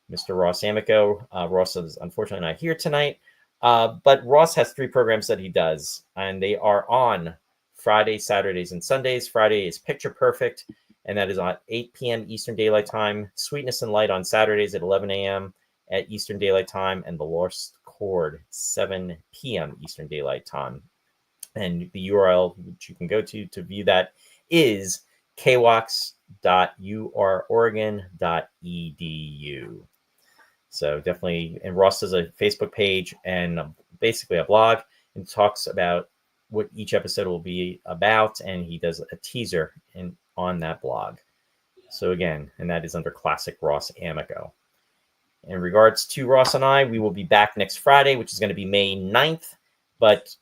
Mr. Ross Amico. Ross is unfortunately not here tonight, but Ross has 3 programs that he does, and they are on Fridays, Saturdays, and Sundays. Friday is Picture Perfect, and that is on 8 p.m. Eastern Daylight Time. Sweetness and Light on Saturdays at 11 a.m. at Eastern Daylight Time, and The Lost Chord, 7 p.m. Eastern Daylight Time. And the URL which you can go to view that is kwox.uroregon.edu. So definitely, and Ross does a Facebook page and basically a blog and talks about what each episode will be about, and he does a teaser on that blog. So again, and that is under Classic Ross Amico. In regards to Ross and I, we will be back next Friday, which is going to be May 9th, but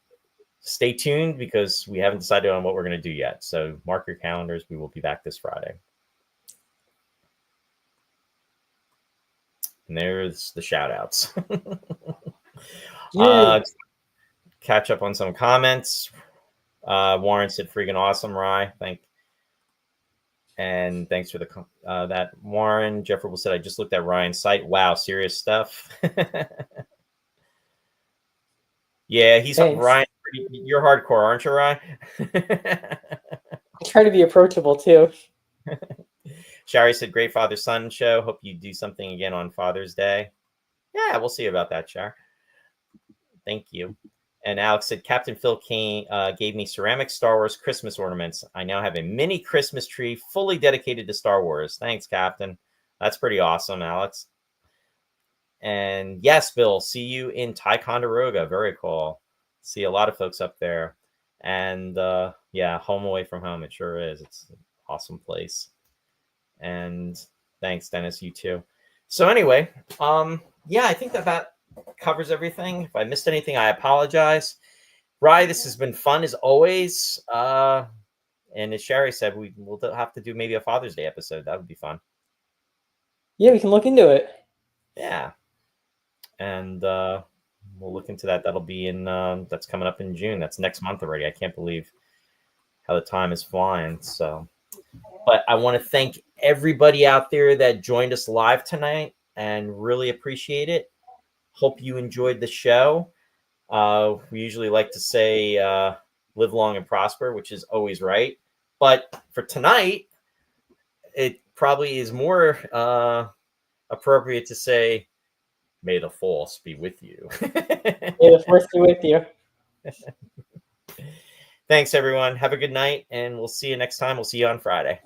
stay tuned because we haven't decided on what we're going to do yet. So mark your calendars. We will be back this Friday. And there's the shout outs. Catch up on some comments. Warren said freaking awesome, Rye. And thanks for that, Warren. Jeffrey said, I just looked at Ryan's site. Wow, serious stuff. Yeah, he's Thanks. Ryan. You're hardcore, aren't you, Ryan? I try to be approachable too. Shari said, great father-son show. Hope you do something again on Father's Day. Yeah, we'll see about that, Shar. Thank you. And Alex said, Captain Phil King gave me ceramic Star Wars Christmas ornaments. I now have a mini Christmas tree fully dedicated to Star Wars. Thanks, Captain. That's pretty awesome, Alex. And yes, Bill, see you in Ticonderoga. Very cool. See a lot of folks up there. And yeah, home away from home. It sure is. It's an awesome place. And thanks, Dennis. You too. So anyway, yeah, I think that covers everything. If I missed anything, I apologize. Rye, this has been fun as always. And as Sherry said, we'll have to do maybe a Father's Day episode. That would be fun. Yeah, we can look into it. Yeah. And we'll look into that. That'll be in that's coming up in June. That's next month already. I can't believe how the time is flying. So, but I want to thank everybody out there that joined us live tonight and really appreciate it. Hope you enjoyed the show. We usually like to say live long and prosper, which is always right. But for tonight, it probably is more appropriate to say, may the force be with you. May the force be with you. Thanks, everyone. Have a good night, and we'll see you next time. We'll see you on Friday.